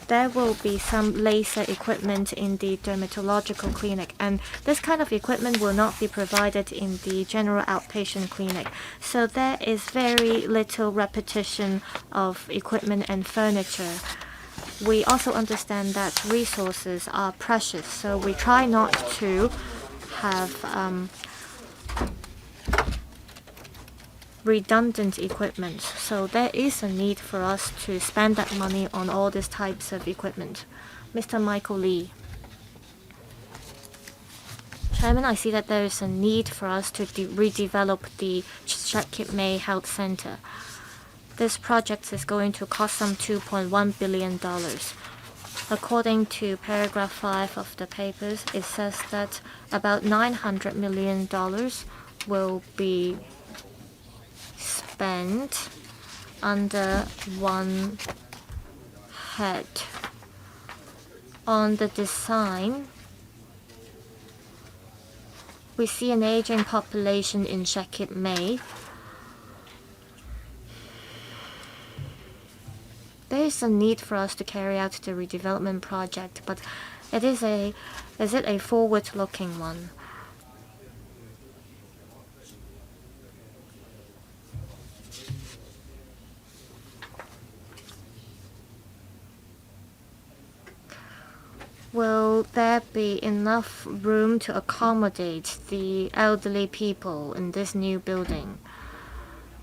there will be some laser equipment in the dermatological clinic, and this kind of equipment will not be provided in the general outpatient clinic. So there is very little repetition of equipment and furniture. We also understand that resources are precious, so we try not to have redundant equipment. So there is a need for us to spend that money on all these types of equipment. Mr. Michael Lee. Chairman, I see that there is a need for us to redevelop the Shek Health Center. This project is going to cost some $2.1 billion. According to paragraph 5 of the papers, it says that about $900 million will be spent under one head. On the design, we see an aging population in Shek. There is a need for us to carry out the redevelopment project, but is it a forward-looking one? Will there be enough room to accommodate the elderly people in this new building?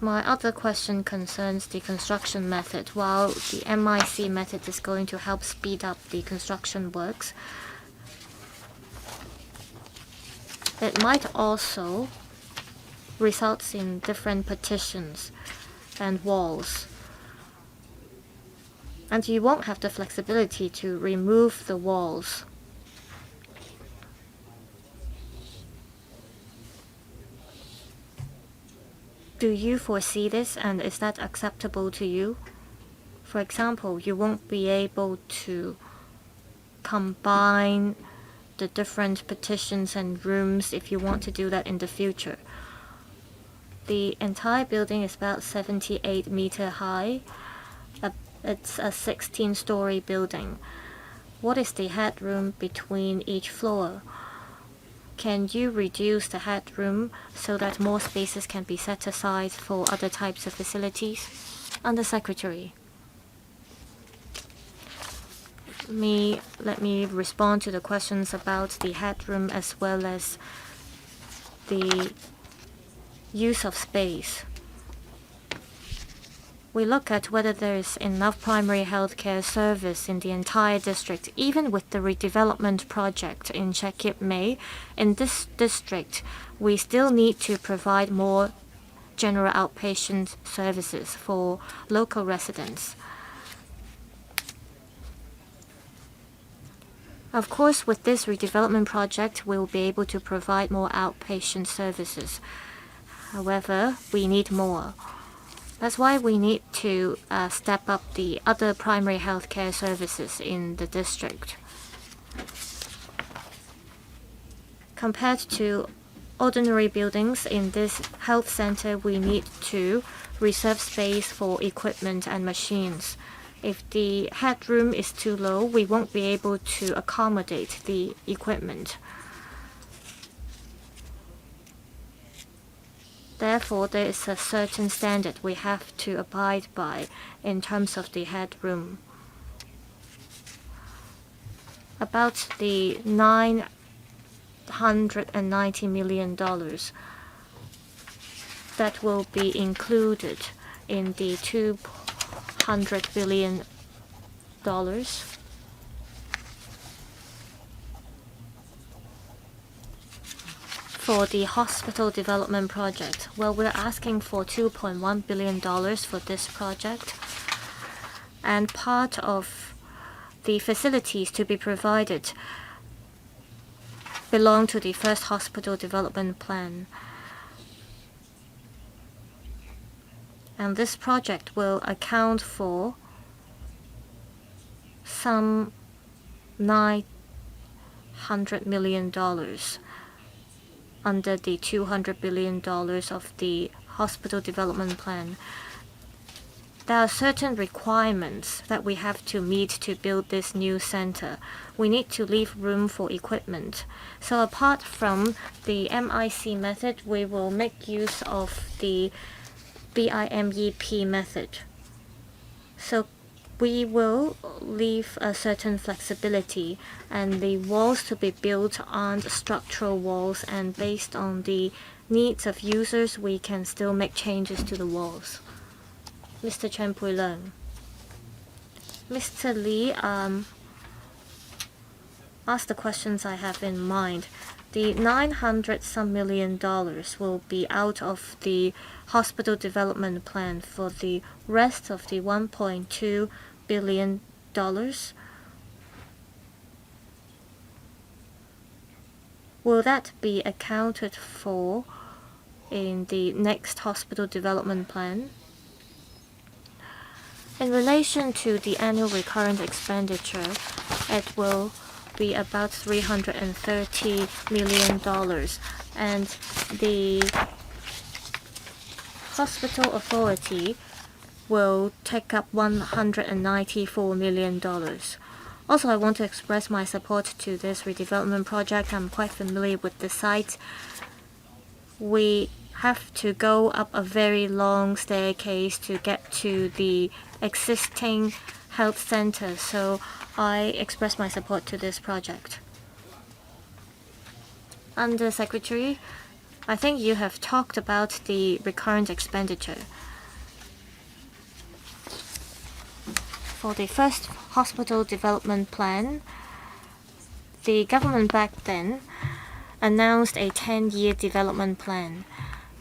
My other question concerns the construction method. While the MIC method is going to help speed up the construction works, it might also result in different partitions and walls. And you won't have the flexibility to remove the walls. Do you foresee this, and is that acceptable to you? For example, you won't be able to combine the different partitions and rooms if you want to do that in the future. The entire building is about 78 meters high. It's a 16-story building. What is the headroom between each floor? can you reduce the headroom so that more spaces can be set aside for other types of facilities? Under Secretary. Let me respond to the questions about the headroom as well as the use of space. We look at whether there is enough primary healthcare service in the entire district. Even with the redevelopment project in Shek Mei, in this district, we still need to provide more general outpatient services for local residents. Of course, with this redevelopment project, we will be able to provide more outpatient services. However, we need more. That's why we need to step up the other primary healthcare services in the district. Compared to ordinary buildings in this health center, we need to reserve space for equipment and machines. If the headroom is too low, we won't be able to accommodate the equipment. Therefore, there is a certain standard we have to abide by in terms of the headroom. About the $990 million that will be included in the $200 billion. For the hospital development project, well, we're asking for $2.1 billion for this project, and part of the facilities to be provided belong to the first hospital development plan. And this project will account for some $900 million under the $200 billion of the hospital development plan. There are certain requirements that we have to meet to build this new center. We need to leave room for equipment. So apart from the MIC method, we will make use of the BIMEP method. So we will leave a certain flexibility, and the walls to be built aren't structural walls, and based on the needs of users, we can still make changes to the walls. Mr. Chen Pui-leung. Mr. Lee asked the questions I have in mind. The $900-some million will be out of the hospital development plan. For the rest of the $1.2 billion, will that be accounted for in the next hospital development plan? In relation to the annual recurrent expenditure, it will be about $330 million, and the hospital authority will take up $194 million. Also, I want to express my support to this redevelopment project. I'm quite familiar with the site. We have to go up a very long staircase to get to the existing health center, so I express my support to this project. Under Secretary, I think you have talked about the recurrent expenditure. For the first hospital development plan, the government back then announced a 10-year development plan,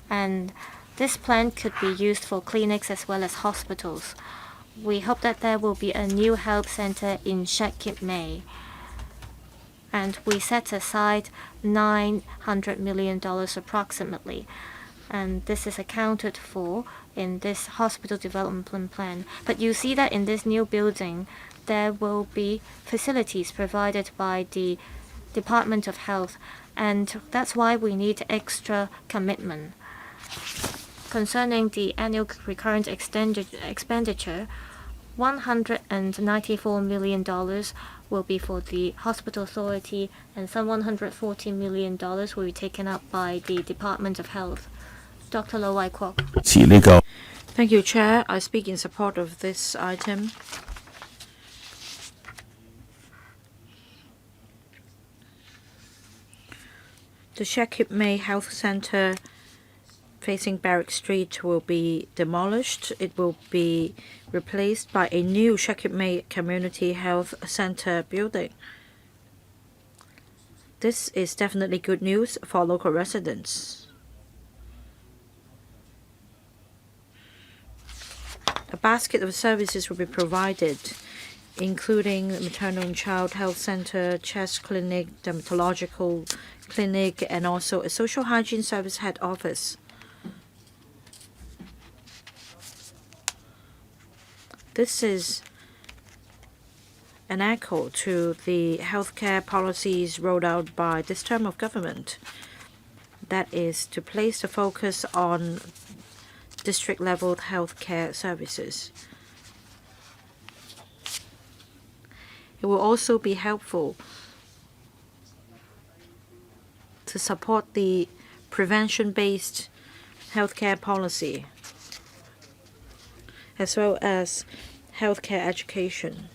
and this plan could be used for clinics as well as hospitals. We hope that there will be a new health center in Shek Mei, and we set aside $900 million approximately, and this is accounted for in this hospital development plan. But you see that in this new building, there will be facilities provided by the Department of Health, and that's why we need extra commitment. Concerning the annual recurrent expenditure, $194 million will be for the hospital authority, and some $140 million will be taken up by the Department of Health. Dr. Lo Wai Kwok. Thank you, Chair. I speak in support of this item. The Shek Health Center facing Barrack Street will be demolished. It will be replaced by a new Shek Community Health Center building. This is definitely good news for local residents. A basket of services will be provided, including maternal and child health center, chest clinic, dermatological clinic, and also a social hygiene service head office. This is an echo to the healthcare policies rolled out by this term of government. That is to place the focus on district-level healthcare services. It will also be helpful to support the prevention-based healthcare policy, as well as healthcare education.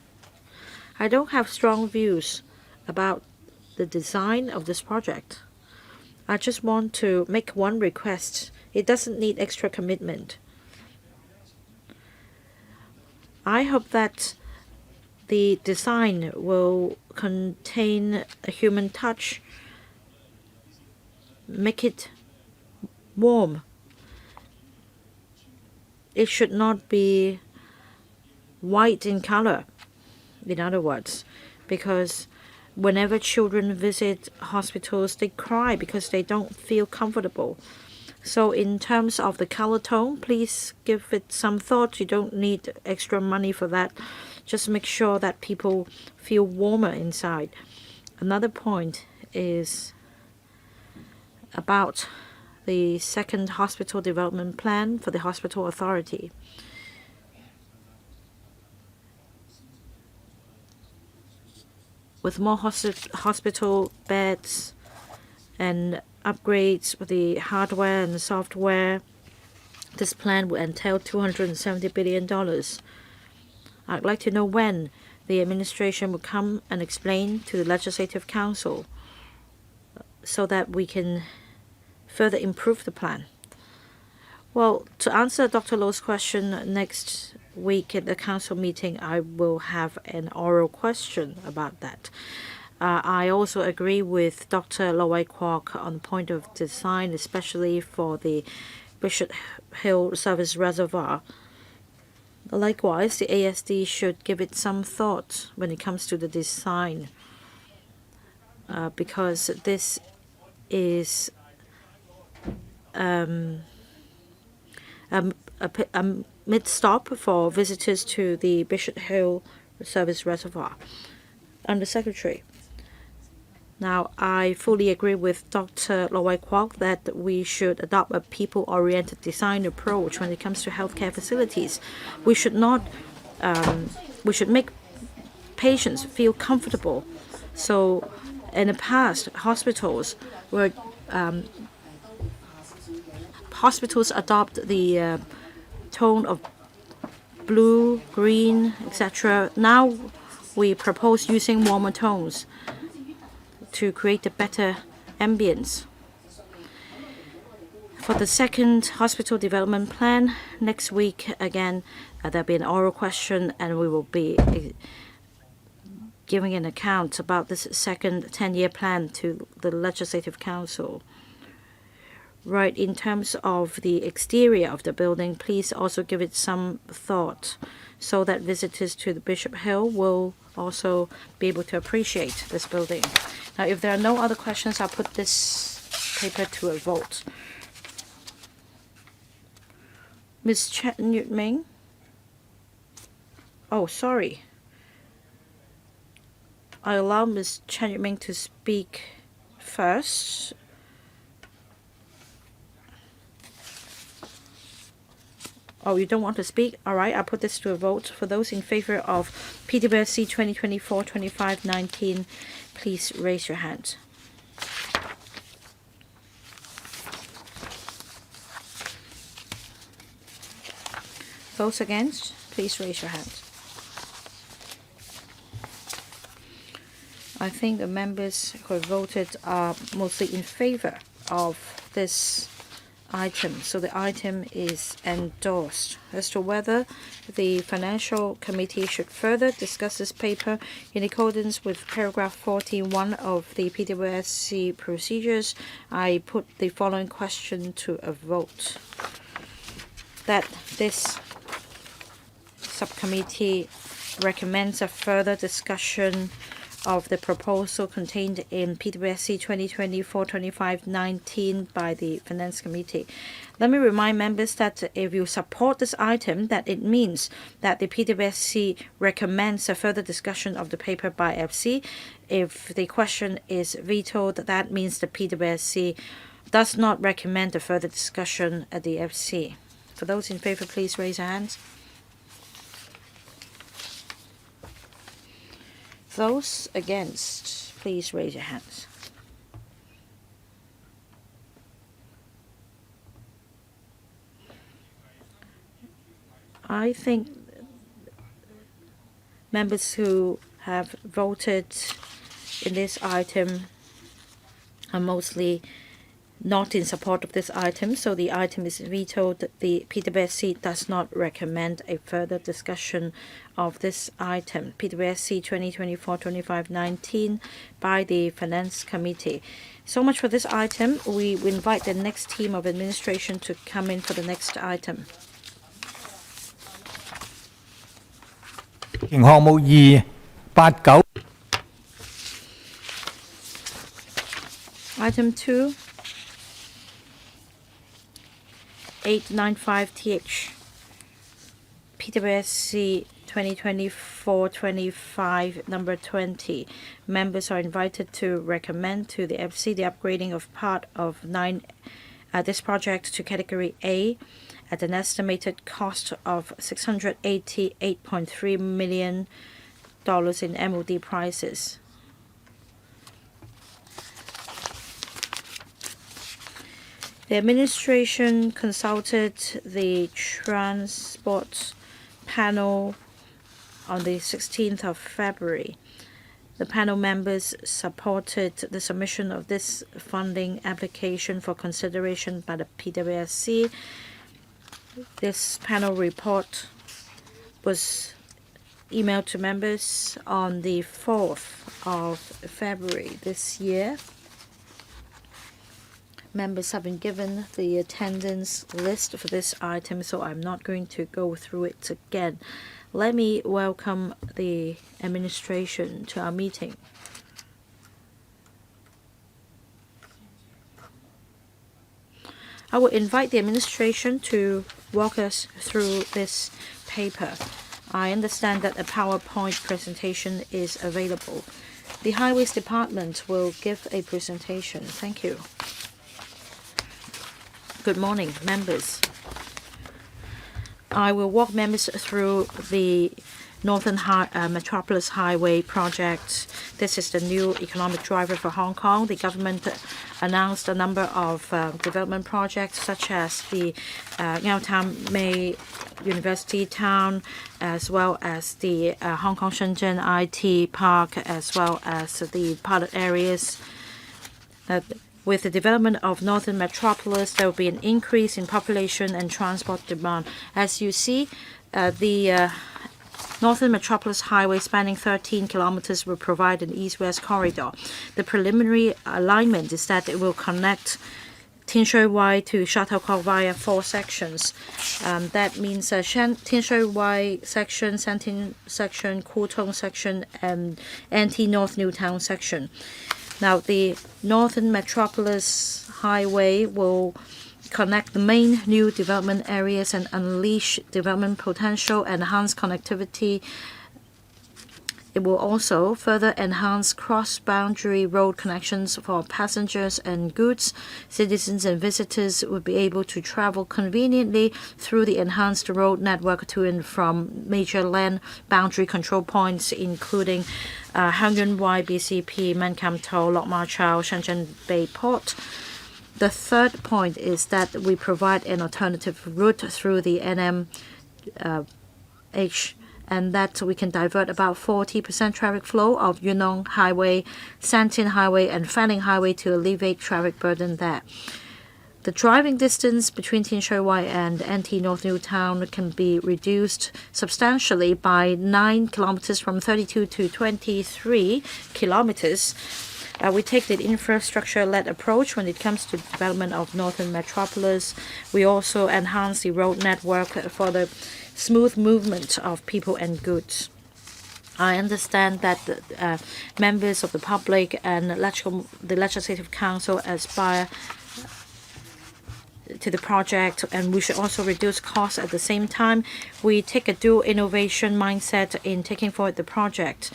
I don't have strong views about the design of this project. I just want to make one request. It doesn't need extra commitment. I hope that the design will contain a human touch, make it warm. It should not be white in color, in other words, because whenever children visit hospitals, they cry because they don't feel comfortable. So in terms of the color tone, please give it some thought. You don't need extra money for that. Just make sure that people feel warmer inside. Another point is about the second hospital development plan for the hospital authority. With more hospital beds and upgrades with the hardware and the software, this plan will entail $270 billion. I'd like to know when the administration will come and explain to the Legislative Council so that we can further improve the plan. Well, to answer Dr. Lo's question, next week at the council meeting, I will have an oral question about that. I also agree with Dr. Lo Wai Kwok on the point of design, especially for the Bishop Hill Service Reservoir. Likewise, the ASD should give it some thought when it comes to the design, because this is a mid-stop for visitors to the Bishop Hill Service Reservoir. Under Secretary. Now, I fully agree with Dr. Lo Wai Kwok that we should adopt a people-oriented design approach when it comes to healthcare facilities. We should not. We should make patients feel comfortable. So, in the past, hospitals adopt the tone of blue, green, etc. Now, we propose using warmer tones to create a better ambience. For the second hospital development plan, next week, again, there'll be an oral question and we will be giving an account about this second 10-year plan to the Legislative Council. Right, in terms of the exterior of the building, please also give it some thought so that visitors to the Bishop Hill will also be able to appreciate this building. Now, if there are no other questions, I'll put this paper to a vote. Ms. Chen Yut-ming? Oh, sorry. I allow Ms. Chen Yut-ming to speak first. Oh, you don't want to speak? All right, I'll put this to a vote. For those in favor of PWSC 2024-25-19, please raise your hand. Those against, please raise your hand. I think the members who voted are mostly in favor of this item, so the item is endorsed. As to whether the Financial Committee should further discuss this paper in accordance with paragraph 41 of the PWSC procedures, I put the following question to a vote. That this subcommittee recommends a further discussion of the proposal contained in PWSC 2024-25-19 by the Finance Committee. Let me remind members that if you support this item, that it means that the PWSC recommends a further discussion of the paper by FC. If the question is vetoed, that means the PWSC does not recommend a further discussion at the FC. For those in favor, please raise your hands. Those against, please raise your hands. I think members who have voted in this item are mostly not in support of this item, so the item is vetoed. The PWSC does not recommend a further discussion of this item, PWSC 2024-25-19, by the Finance Committee. So much for this item. We invite the next team of administration to come in for the next item. 項目289 Item 2, 895TH, PWSC 2024-25, number 20. Members are invited to recommend to the FC the upgrading of part of this project to Category A at an estimated cost of $688.3 million in MOD prices. The administration consulted the transport panel on the 16th of February. The panel members supported the submission of this funding application for consideration by the PWSC. This panel report was emailed to members on the 4th of February this year. Members have been given the attendance list for this item, so I'm not going to go through it again. Let me welcome the administration to our meeting. I will invite the administration to walk us through this paper. I understand that a PowerPoint presentation is available. The Highways Department will give a presentation. Thank you. Good morning, members. I will walk members through the Northern Metropolis Highway project. This is the new economic driver for Hong Kong. The government announced a number of development projects, such as the Ngau Tam Mei University Town, as well as the Hong Kong Shenzhen IT Park, as well as the pilot areas. With the development of Northern Metropolis, there will be an increase in population and transport demand. As you see, the Northern Metropolis Highway, spanning 13 kilometers, will provide an east-west corridor. The preliminary alignment is that it will connect Tin Shui Wai to Shuttlecock via 4 sections. That means Tin Shui Wai section, Shantin section, Kwu Tung section, and NT North Newtown section. Now, the Northern Metropolis Highway will connect the main new development areas and unleash development potential, enhance connectivity It will also further enhance cross-boundary road connections for passengers and goods. Citizens and visitors will be able to travel conveniently through the enhanced road network to and from major land boundary control points, including Hangyun YBCP, Menkamto, Lok Ma Chau, Shenzhen Bay Port. The third point is that we provide an alternative route through the NMH, and that we can divert about 40% traffic flow of Yunnan Highway, Santin Highway, and Fanling Highway to alleviate traffic burden there. The driving distance between Tianshui and NT North New Town can be reduced substantially by 9 kilometers from 32 to 23 kilometers. We take the infrastructure-led approach when it comes to development of northern Metropolis. We also enhance the road network for the smooth movement of people and goods. I understand that members of the public and the Legislative Council aspire to the project, and we should also reduce costs at the same time. We take a dual innovation mindset in taking forward the project.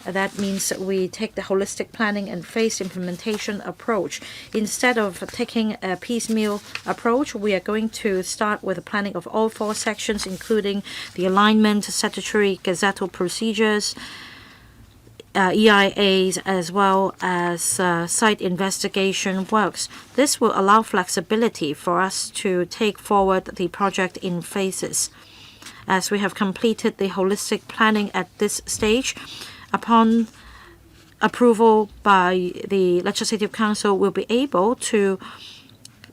That means we take the holistic planning and phased implementation approach. Instead of taking a piecemeal approach, we are going to start with the planning of all 4 sections, including the alignment, statutory gazettal procedures, EIAs, as well as site investigation works. This will allow flexibility for us to take forward the project in phases. As we have completed the holistic planning at this stage, upon approval by the Legislative Council, we'll be able to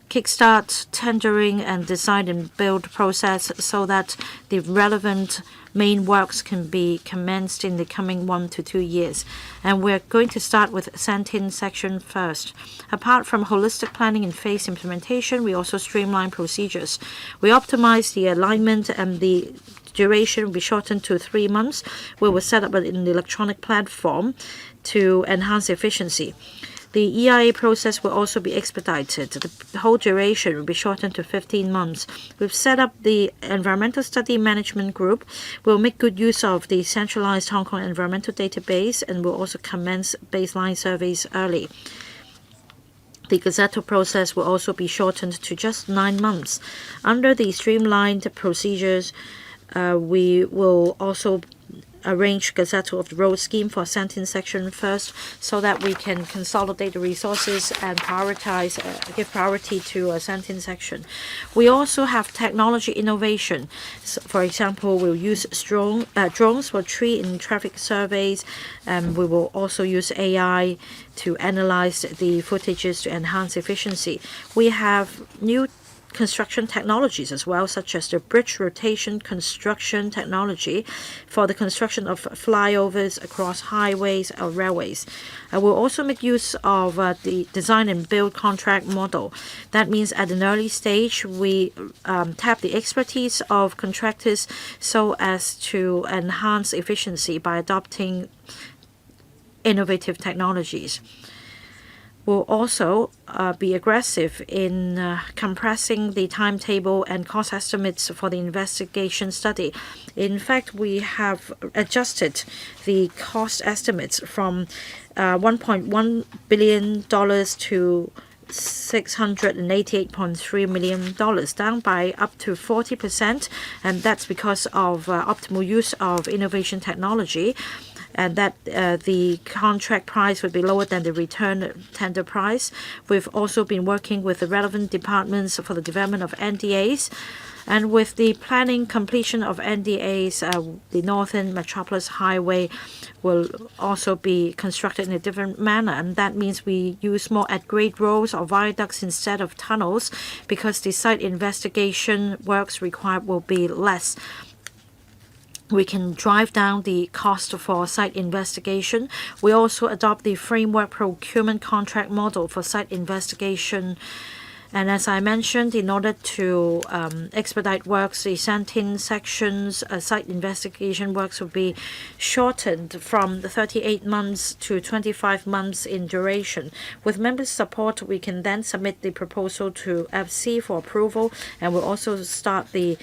kickstart tendering and design and build process so that the relevant main works can be commenced in the coming 1 to 2 years. And we're going to start with Santin section first. Apart from holistic planning and phase implementation, we also streamline procedures. We optimize the alignment, and the duration will be shortened to 3 months. We will set up an electronic platform to enhance efficiency. The EIA process will also be expedited. The whole duration will be shortened to 15 months. We've set up the Environmental Study Management Group. We'll make good use of the centralized Hong Kong environmental database, and we'll also commence baseline surveys early. The gazettal process will also be shortened to just 9 months. Under the streamlined procedures, we will also arrange gazettal of the road scheme for Santin section first, so that we can consolidate the resources and prioritize, give priority to a Santin section. We also have technology innovation. So, for example, we'll use drones for tree and traffic surveys, and we will also use AI to analyze the footages to enhance efficiency. We have new construction technologies as well, such as the bridge rotation construction technology for the construction of flyovers across highways or railways. We'll also make use of the design and build contract model. That means at an early stage, we tap the expertise of contractors so as to enhance efficiency by adopting innovative technologies. Will also be aggressive in compressing the timetable and cost estimates for the investigation study. In fact, we have adjusted the cost estimates from $1.1 billion to $688.3 million, down by up to 40%, and that's because of optimal use of innovation technology, and that the contract price would be lower than the return tender price. We've also been working with the relevant departments for the development of NDAs. And with the planning completion of NDAs, the Northern Metropolis Highway will also be constructed in a different manner. And that means we use more at-grade roads or viaducts instead of tunnels, because the site investigation works required will be less. We can drive down the cost for site investigation. We also adopt the framework procurement contract model for site investigation. And as I mentioned, in order to expedite works, the Santin sections site investigation works will be shortened from the 38 months to 25 months in duration. With members' support, we can then submit the proposal to FC for approval, and we'll also start the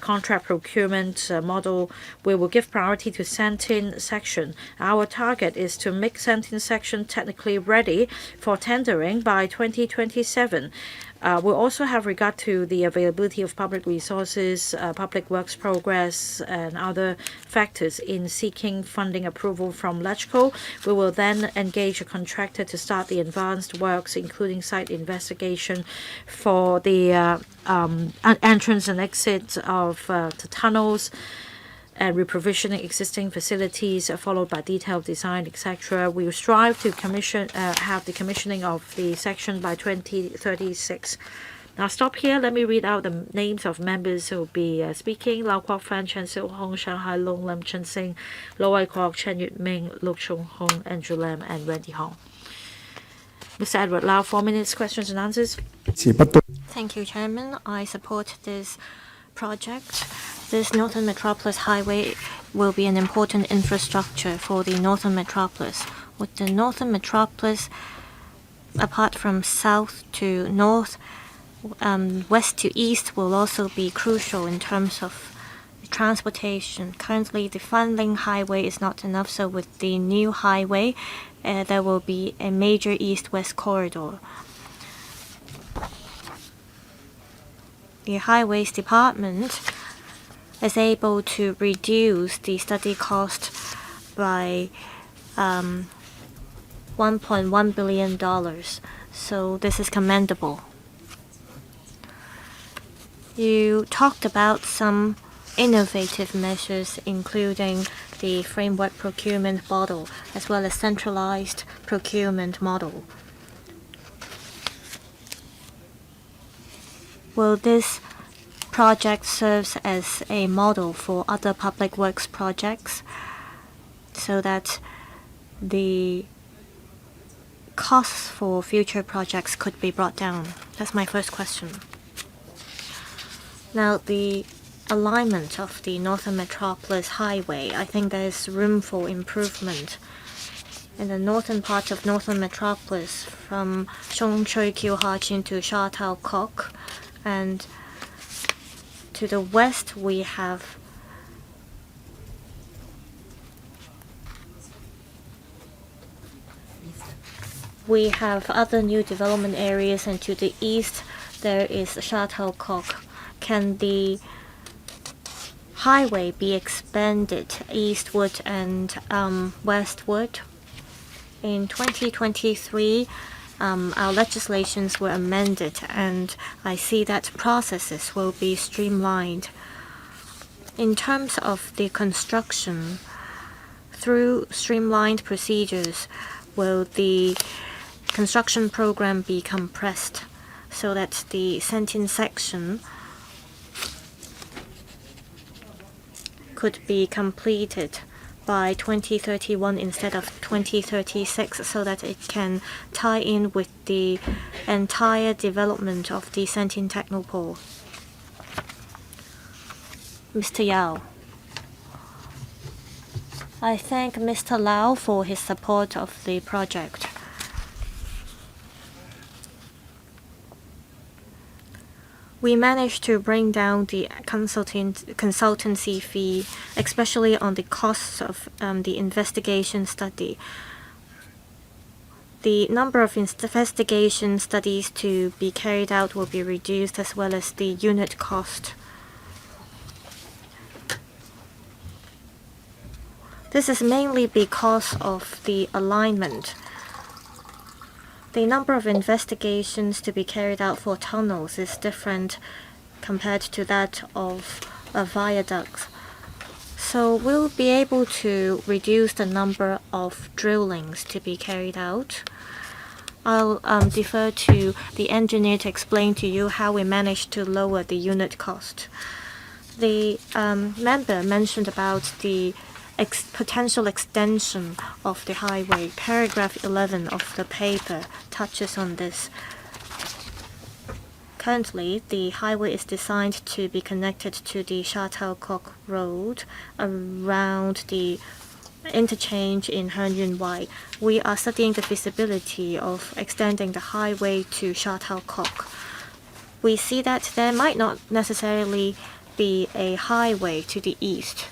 contract procurement model, we will give priority to Sentin section. Our target is to make Sentin section technically ready for tendering by 2027. We'll also have regard to the availability of public resources, public works progress, and other factors in seeking funding approval from LegCo. We will then engage a contractor to start the advanced works, including site investigation for the entrance and exit of the tunnels, and reprovisioning existing facilities, followed by detailed design, etc. We will strive to have the commissioning of the section by 2036. Now stop here. Let me read out the names of members who will be speaking. Lau Kwok Fan, Chen Sil Hong, Shanghai Long, Lim Chen Sing, Lo Wai Kwok, Chen Yut Ming, Luk Chung Hong, Andrew Lam, and Wendy Hong. Mr. Edward Lau, 4 minutes, questions and answers. Thank you, Chairman. I support this project. This Northern Metropolis Highway will be an important infrastructure for the Northern Metropolis. With the Northern Metropolis, apart from south to north, west to east will also be crucial in terms of transportation. Currently, the Fanling Highway is not enough, so with the new highway, there will be a major east-west corridor. The Highways Department is able to reduce the study cost by $1.1 billion. So this is commendable. You talked about some innovative measures, including the framework procurement model, as well as centralized procurement model. Will this project serve as a model for other public works projects so that the costs for future projects could be brought down? That's my first question. Now, the alignment of the Northern Metropolis Highway, I think there's room for improvement. In the northern part of Northern Metropolis, from Shong Chui Kiu Ha Chin to Sha Tao Kok, and to the west we have other new development areas, and to the east there is Sha Tao Kok. Can the highway be expanded eastward and westward? In 2023, our legislations were amended, and I see that processes will be streamlined. In terms of the construction, through streamlined procedures, will the construction program be compressed so that the Sentin section could be completed by 2031 instead of 2036, so that it can tie in with the entire development of the Sentin Technopole? Mr. Yao. I thank Mr. Lau for his support of the project. We managed to bring down the consultancy fee, especially on the costs of the investigation study. The number of investigation studies to be carried out will be reduced, as well as the unit cost. This is mainly because of the alignment. The number of investigations to be carried out for tunnels is different compared to that of a viaduct. So we'll be able to reduce the number of drillings to be carried out. I'll defer to the engineer to explain to you how we managed to lower the unit cost. The member mentioned about the potential extension of the highway. Paragraph 11 of the paper touches on this. Currently, the highway is designed to be connected to the Sha Tao Kok Road around the interchange in Hern Yun Wai. We are studying the feasibility of extending the highway to Sha Tao Kok. We see that there might not necessarily be a highway to the east.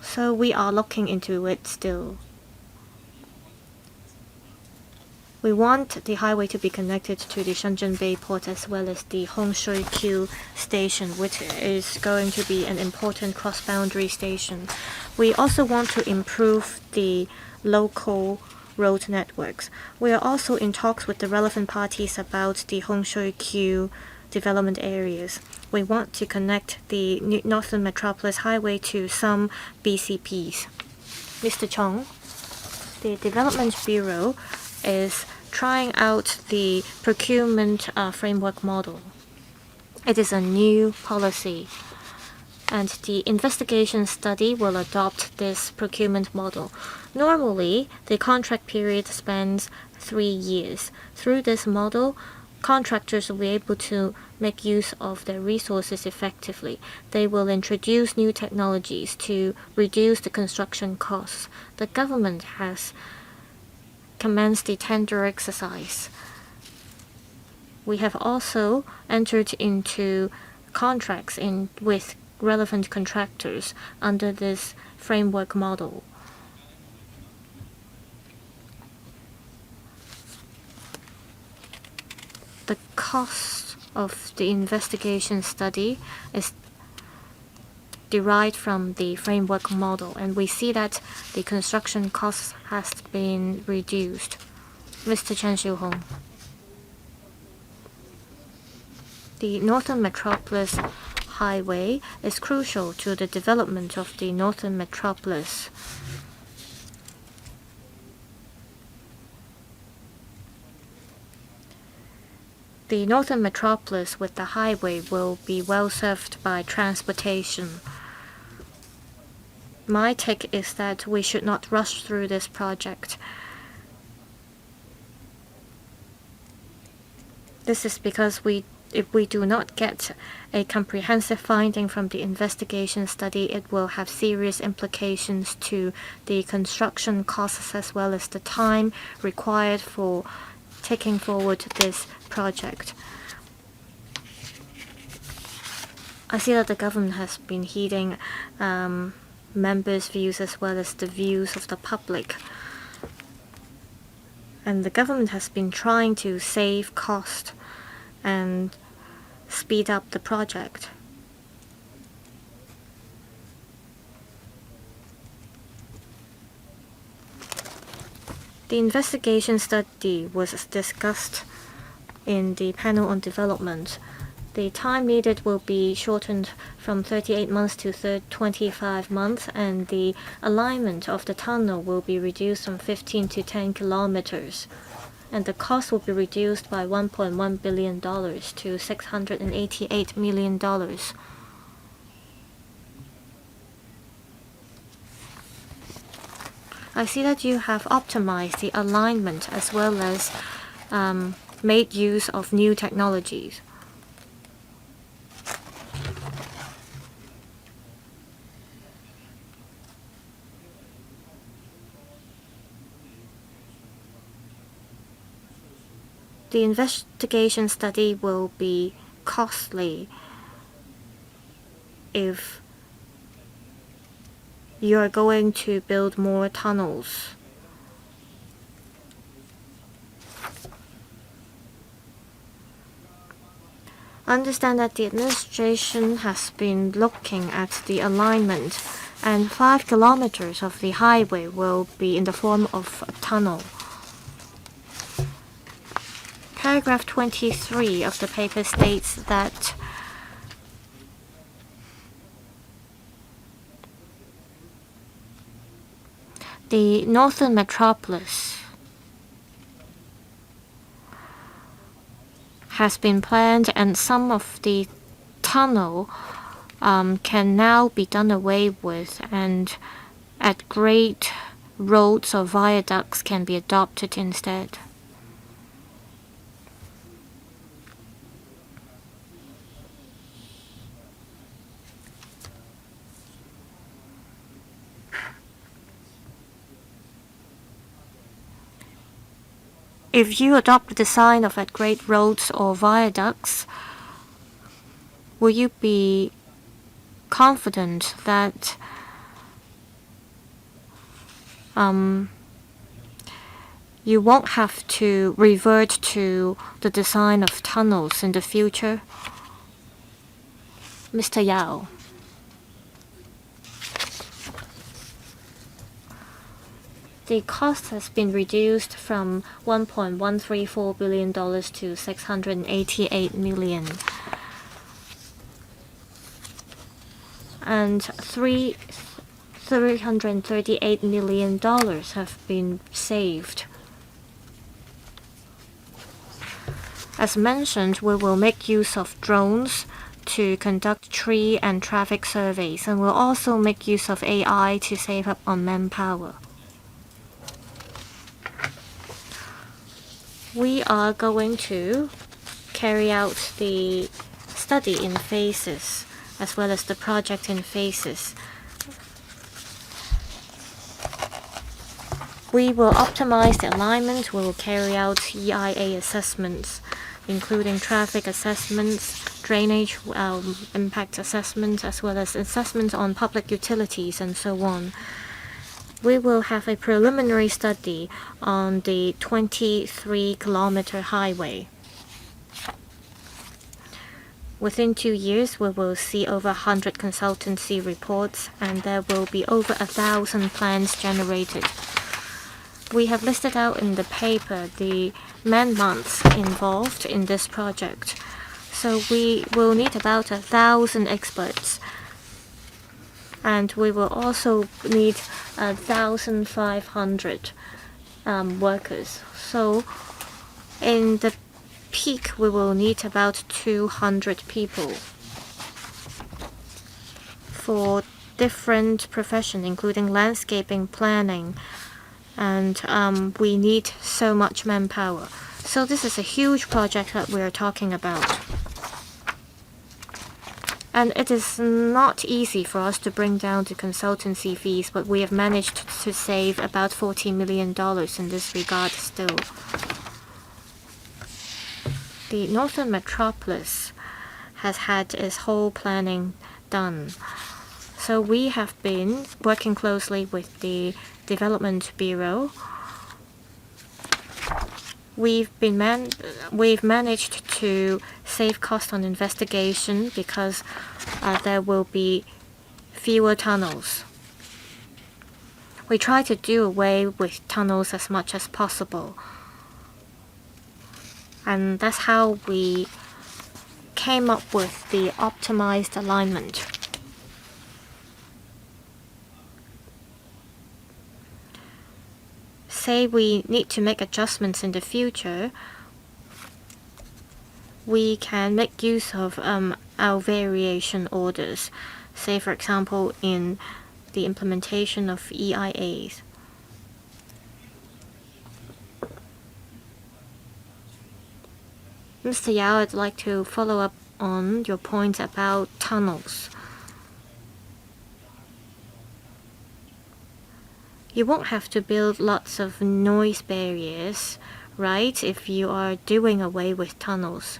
So we are looking into it still. We want the highway to be connected to the Shenzhen Bay port as well as the Hongshui-Q station, which is going to be an important cross-boundary station. We also want to improve the local road networks. We are also in talks with the relevant parties about the Hongshui-Q development areas. We want to connect the Northern Metropolis Highway to some BCPs. Mr. Chong, the Development Bureau is trying out the procurement framework model. It is a new policy, and the investigation study will adopt this procurement model. Normally, the contract period spans 3 years. Through this model, contractors will be able to make use of their resources effectively. They will introduce new technologies to reduce the construction costs. The government has commenced the tender exercise. We have also entered into contracts with relevant contractors under this framework model. The cost of the investigation study is derived from the framework model, and we see that the construction cost has been reduced. Mr. Chen Xiuhong. The Northern Metropolis Highway is crucial to the development of the Northern Metropolis. The Northern Metropolis with the highway will be well served by transportation. My take is that we should not rush through this project. This is because if we do not get a comprehensive finding from the investigation study, it will have serious implications to the construction costs as well as the time required for taking forward this project. I see that the government has been heeding members' views as well as the views of the public. And the government has been trying to save cost and speed up the project. The investigation study was discussed in the panel on development. The time needed will be shortened from 38 months to 25 months, and the alignment of the tunnel will be reduced from 15 to 10 kilometers. And the cost will be reduced by $1.1 billion to $688 million. I see that you have optimized the alignment as well as made use of new technologies. The investigation study will be costly if you are going to build more tunnels. Understand that the administration has been looking at the alignment, and 5 kilometers of the highway will be in the form of a tunnel. Paragraph 23 of the paper states that the Northern Metropolis has been planned, and some of the tunnel can now be done away with, and at grade roads or viaducts can be adopted instead. If you adopt the design of at-grade roads or viaducts, will you be confident that you won't have to revert to the design of tunnels in the future? Mr. Yao. The cost has been reduced from $1.134 billion to $688 million. And $338 million have been saved. As mentioned, we will make use of drones to conduct tree and traffic surveys, and we'll also make use of AI to save up on manpower. We are going to carry out the study in phases as well as the project in phases. We will optimize the alignment. We will carry out EIA assessments, including traffic assessments, drainage impact assessments, as well as assessments on public utilities and so on. We will have a preliminary study on the 23-kilometer highway. Within 2 years, we will see over 100 consultancy reports, and there will be over 1,000 plans generated. We have listed out in the paper the man-months involved in this project. So we will need about 1,000 experts. And we will also need 1,500 workers. So in the peak, we will need about 200 people for different professions, including landscaping, planning, and we need so much manpower. So this is a huge project that we're talking about. And it is not easy for us to bring down the consultancy fees, but we have managed to save about $40 million in this regard still. The Northern Metropolis has had its whole planning done. So we have been working closely with the Development Bureau. We've managed to save cost on investigation because there will be fewer tunnels. We try to do away with tunnels as much as possible. And that's how we came up with the optimized alignment. Say we need to make adjustments in the future, we can make use of our variation orders. Say, for example, in the implementation of EIAs. Mr. Yao, I'd like to follow up on your point about tunnels. You won't have to build lots of noise barriers, right, if you are doing away with tunnels.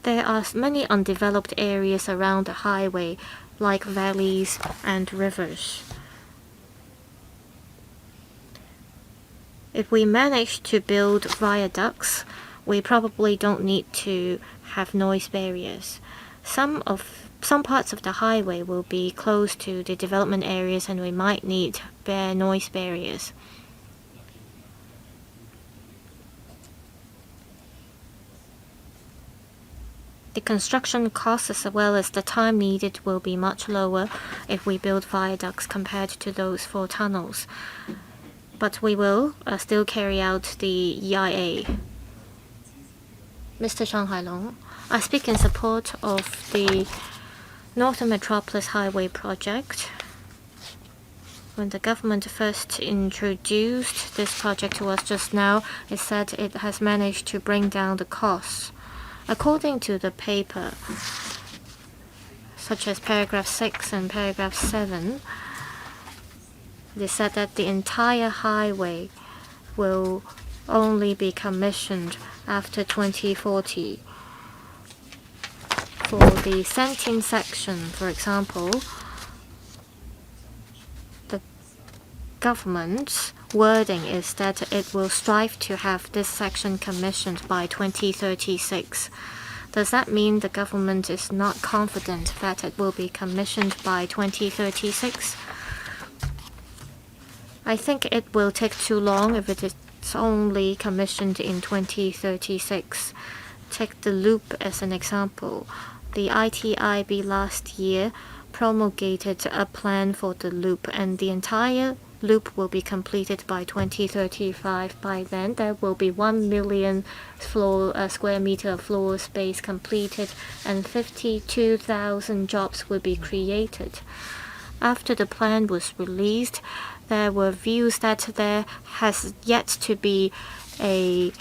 There are many undeveloped areas around the highway, like valleys and rivers. If we manage to build viaducts, we probably don't need to have noise barriers. Some parts of the highway will be close to the development areas, and we might need noise barriers. The construction costs as well as the time needed will be much lower if we build viaducts compared to those for tunnels. But we will still carry out the EIA. Mr. Zhang Hailong, I speak in support of the Northern Metropolis Highway project. When the government first introduced this project to us just now, it said it has managed to bring down the costs. According to the paper, such as paragraph 6 and paragraph 7, they said that the entire highway will only be commissioned after 2040. For the Sentin section, for example, the government's wording is that it will strive to have this section commissioned by 2036. Does that mean the government is not confident that it will be commissioned by 2036? I think it will take too long if it is only commissioned in 2036. Take the loop as an example. The ITIB last year promulgated a plan for the loop, and the entire loop will be completed by 2035. By then, there will be 1 million square meter of floor space completed, and 52,000 jobs will be created. After the plan was released, there were views that there has yet to be a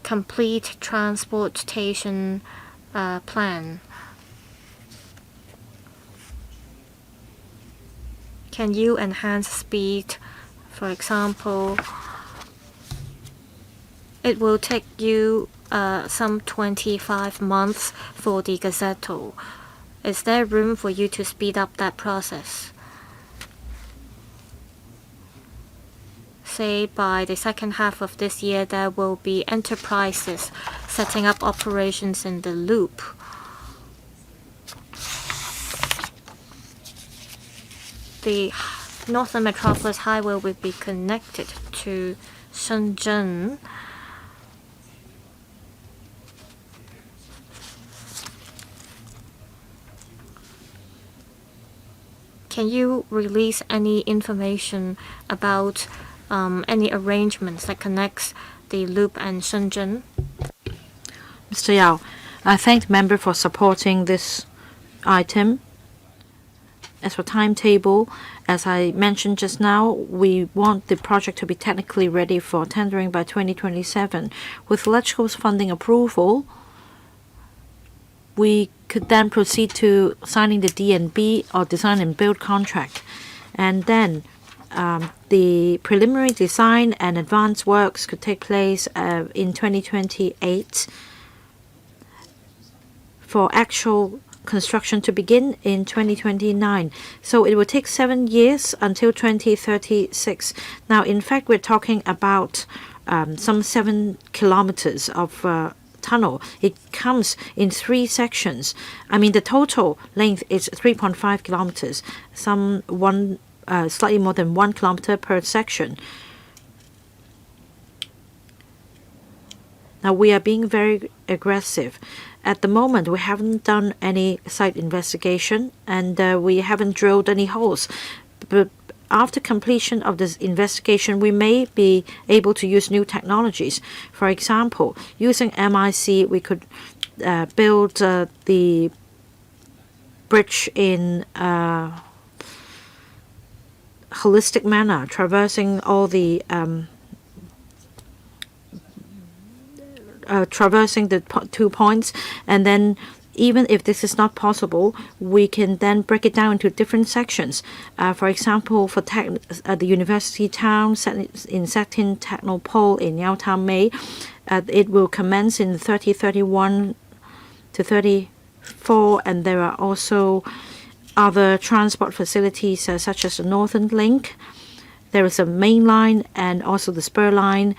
complete transportation plan. Can you enhance speed? For example, it will take you some 25 months for the Gazetto. Is there room for you to speed up that process? Say by the second half of this year, there will be enterprises setting up operations in the loop. The Northern Metropolis Highway will be connected to Shenzhen. Can you release any information about any arrangements that connects the loop and Shenzhen? Mr. Yao, I thank the member for supporting this item. As for timetable, as I mentioned just now, we want the project to be technically ready for tendering by 2027. With electrical funding approval, we could then proceed to signing the D&B or design and build contract. And then the preliminary design and advanced works could take place in 2028 for actual construction to begin in 2029. So it will take 7 years until 2036. Now, in fact, we're talking about some 7 kilometers of tunnel. It comes in 3 sections. I mean, the total length is 3.5 kilometers, slightly more than 1 kilometer per section. Now, we are being very aggressive. At the moment, we haven't done any site investigation, and we haven't drilled any holes. But after completion of this investigation, we may be able to use new technologies. For example, using MIC, we could build the bridge in a holistic manner, traversing all the traversing the 2 points, and then even if this is not possible, we can then break it down into different sections. For example, for the university town in Sectin Technopole in Yaotan May, it will commence in 3031 to 34, and there are also other transport facilities such as the Northern Link. There is a main line and also the spur line.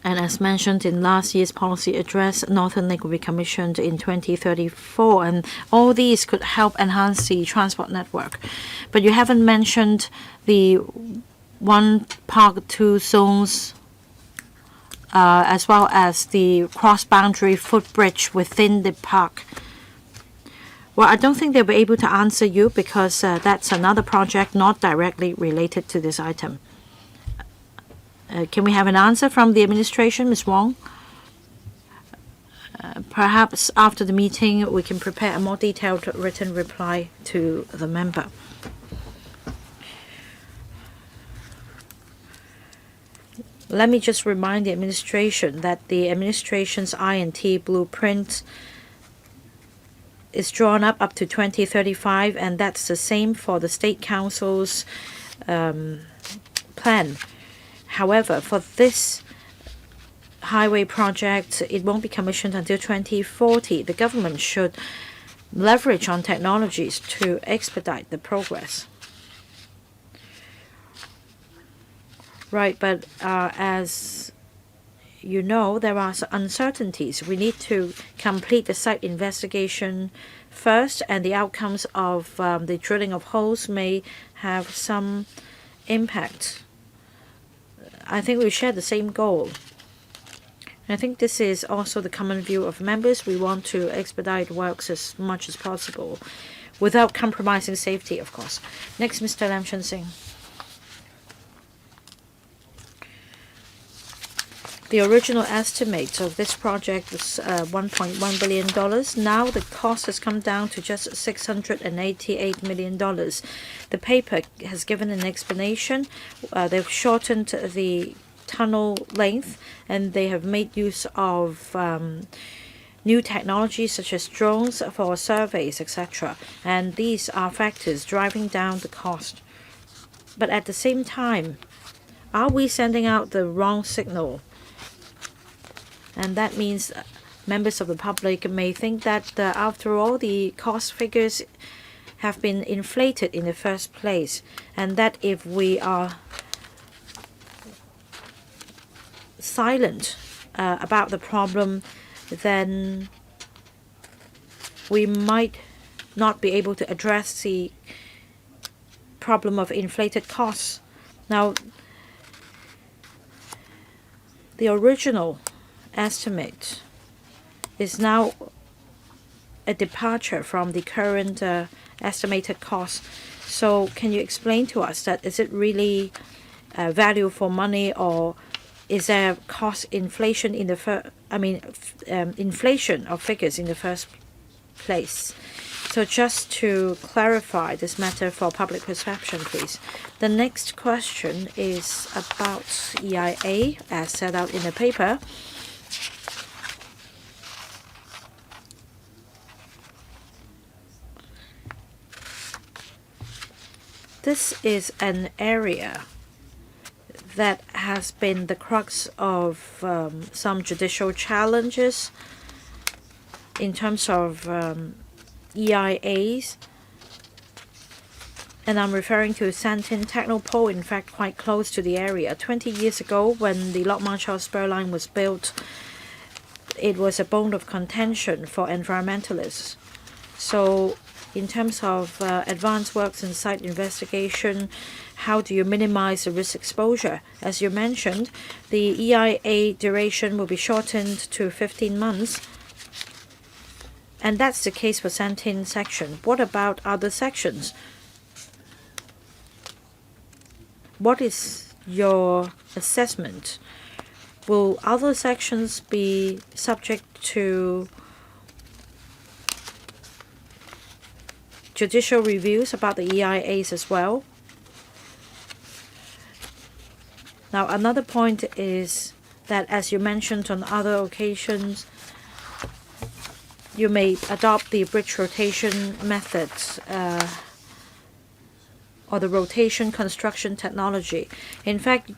And as mentioned in last year's policy address, Northern Link will be commissioned in 2034, and all these could help enhance the transport network. But you haven't mentioned the one park, 2 zones, as well as the cross-boundary footbridge within the park. Well, I don't think they'll be able to answer you because that's another project not directly related to this item. Can we have an answer from the administration, Ms. Wong? Perhaps after the meeting, we can prepare a more detailed written reply to the member. Let me just remind the administration that the administration's I&T blueprint is drawn up to 2035, and that's the same for the State Council's plan. However, for this highway project, it won't be commissioned until 2040. The government should leverage on technologies to expedite the progress. Right, but as you know, there are uncertainties. We need to complete the site investigation first, and the outcomes of the drilling of holes may have some impact. I think we share the same goal. I think this is also the common view of members. We want to expedite works as much as possible without compromising safety, of course. Next, Mr. Lam Chun Sing. The original estimate of this project was $1.1 billion. Now the cost has come down to just $688 million. The paper has given an explanation. They've shortened the tunnel length, and they have made use of new technologies such as drones for surveys, etc. And these are factors driving down the cost. But at the same time, are we sending out the wrong signal? And that means members of the public may think that after all, the cost figures have been inflated in the first place, and that if we are silent about the problem, then we might not be able to address the problem of inflated costs. Now, the original estimate is now a departure from the current estimated cost. So can you explain to us that is it really value for money, or is there cost inflation in the inflation of figures in the first place? So just to clarify this matter for public perception, please. The next question is about EIA as set out in the paper. This is an area that has been the crux of some judicial challenges in terms of EIAs. And I'm referring to Santin Technopole, in fact, quite close to the area. 20 years ago, when the Lok Ma Chau spur line was built, it was a bone of contention for environmentalists. So in terms of advanced works and site investigation, how do you minimize the risk exposure? As you mentioned, the EIA duration will be shortened to 15 months. And that's the case for Santin section. What about other sections? What is your assessment? Will other sections be subject to judicial reviews about the EIAs as well? Now, another point is that, as you mentioned on other occasions, you may adopt the bridge rotation method or the rotation construction technology. In fact,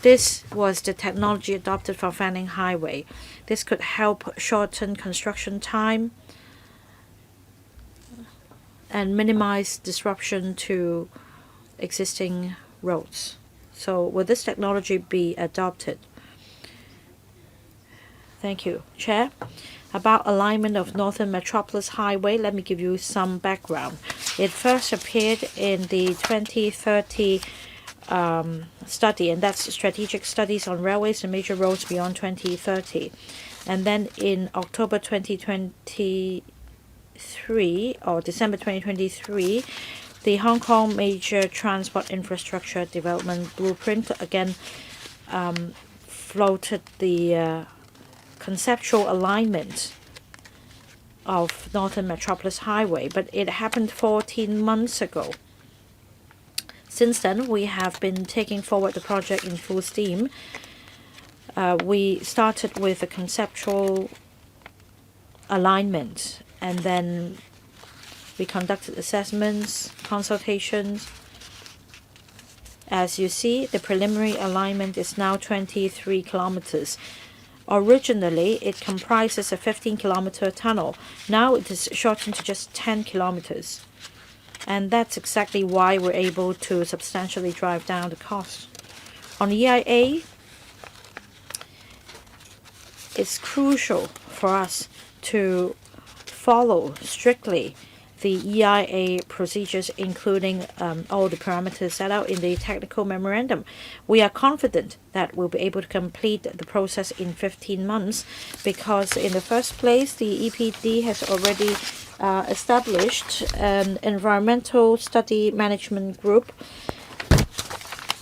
this was the technology adopted for Fanning Highway. This could help shorten construction time and minimize disruption to existing roads. So will this technology be adopted? Thank you. Chair, about alignment of Northern Metropolis Highway, let me give you some background. It first appeared in the 2030 study, and that's strategic studies on railways and major roads beyond 2030. And then in October 2023 or December 2023, the Hong Kong Major Transport Infrastructure Development Blueprint again floated the conceptual alignment of Northern Metropolis Highway, but it happened 14 months ago. Since then, we have been taking forward the project in full steam. We started with a conceptual alignment, and then we conducted assessments, consultations, As you see, the preliminary alignment is now 23 kilometers. Originally, it comprises a 15-kilometer tunnel. Now it is shortened to just 10 kilometers. And that's exactly why we're able to substantially drive down the cost. On EIA, it's crucial for us to follow strictly the EIA procedures, including all the parameters set out in the technical memorandum. We are confident that we'll be able to complete the process in 15 months because in the first place, the EPD has already established an environmental study management group.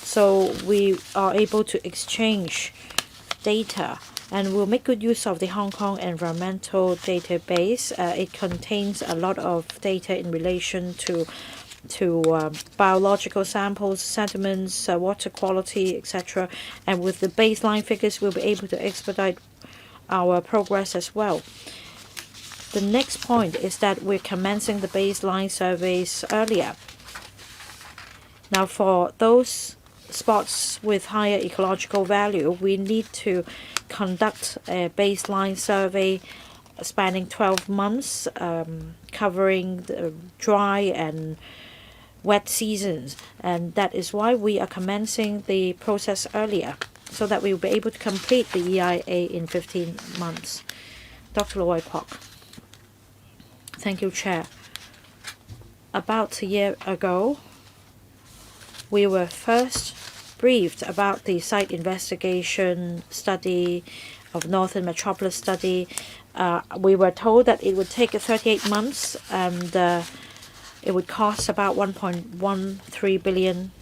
So we are able to exchange data and we'll make good use of the Hong Kong environmental database. It contains a lot of data in relation to biological samples, sediments, water quality, etc. And with the baseline figures, we'll be able to expedite our progress as well. The next point is that we're commencing the baseline surveys earlier. Now, for those spots with higher ecological value, we need to conduct a baseline survey spanning 12 months, covering the dry and wet seasons. And that is why we are commencing the process earlier, so that we will be able to complete the EIA in 15 months. Dr. Loy Kwok. Thank you, Chair. About a year ago, we were first briefed about the site investigation study of Northern Metropolis study. We were told that it would take 38 months and it would cost about $1.13 billion.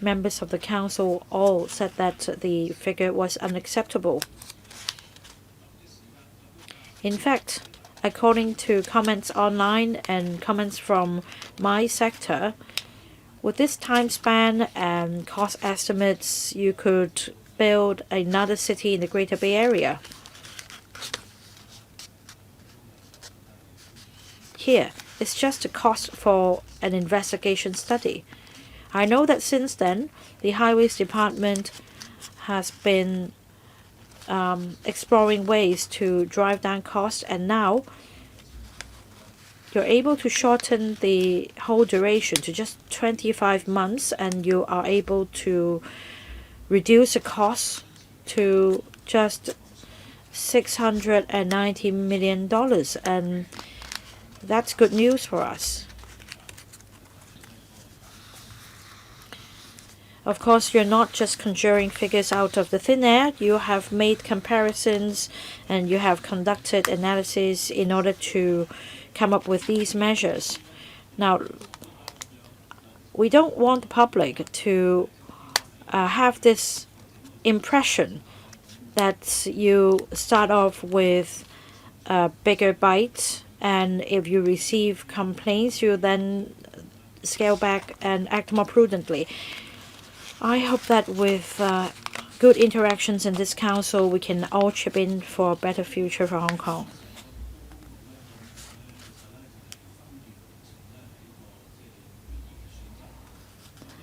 Members of the council all said that the figure was unacceptable. In fact, according to comments online and comments from my sector, with this time span and cost estimates, you could build another city in the Greater Bay Area. Here, it's just the cost for an investigation study. I know that since then, the Highways Department has been exploring ways to drive down costs, and now you're able to shorten the whole duration to just 25 months, and you are able to reduce the cost to just $690 million, and that's good news for us. Of course, you're not just conjuring figures out of the thin air. You have made comparisons and you have conducted analysis in order to come up with these measures. Now, we don't want the public to have this impression that you start off with a bigger bite, and if you receive complaints, you then scale back and act more prudently. I hope that with good interactions in this council, we can all chip in for a better future for Hong Kong.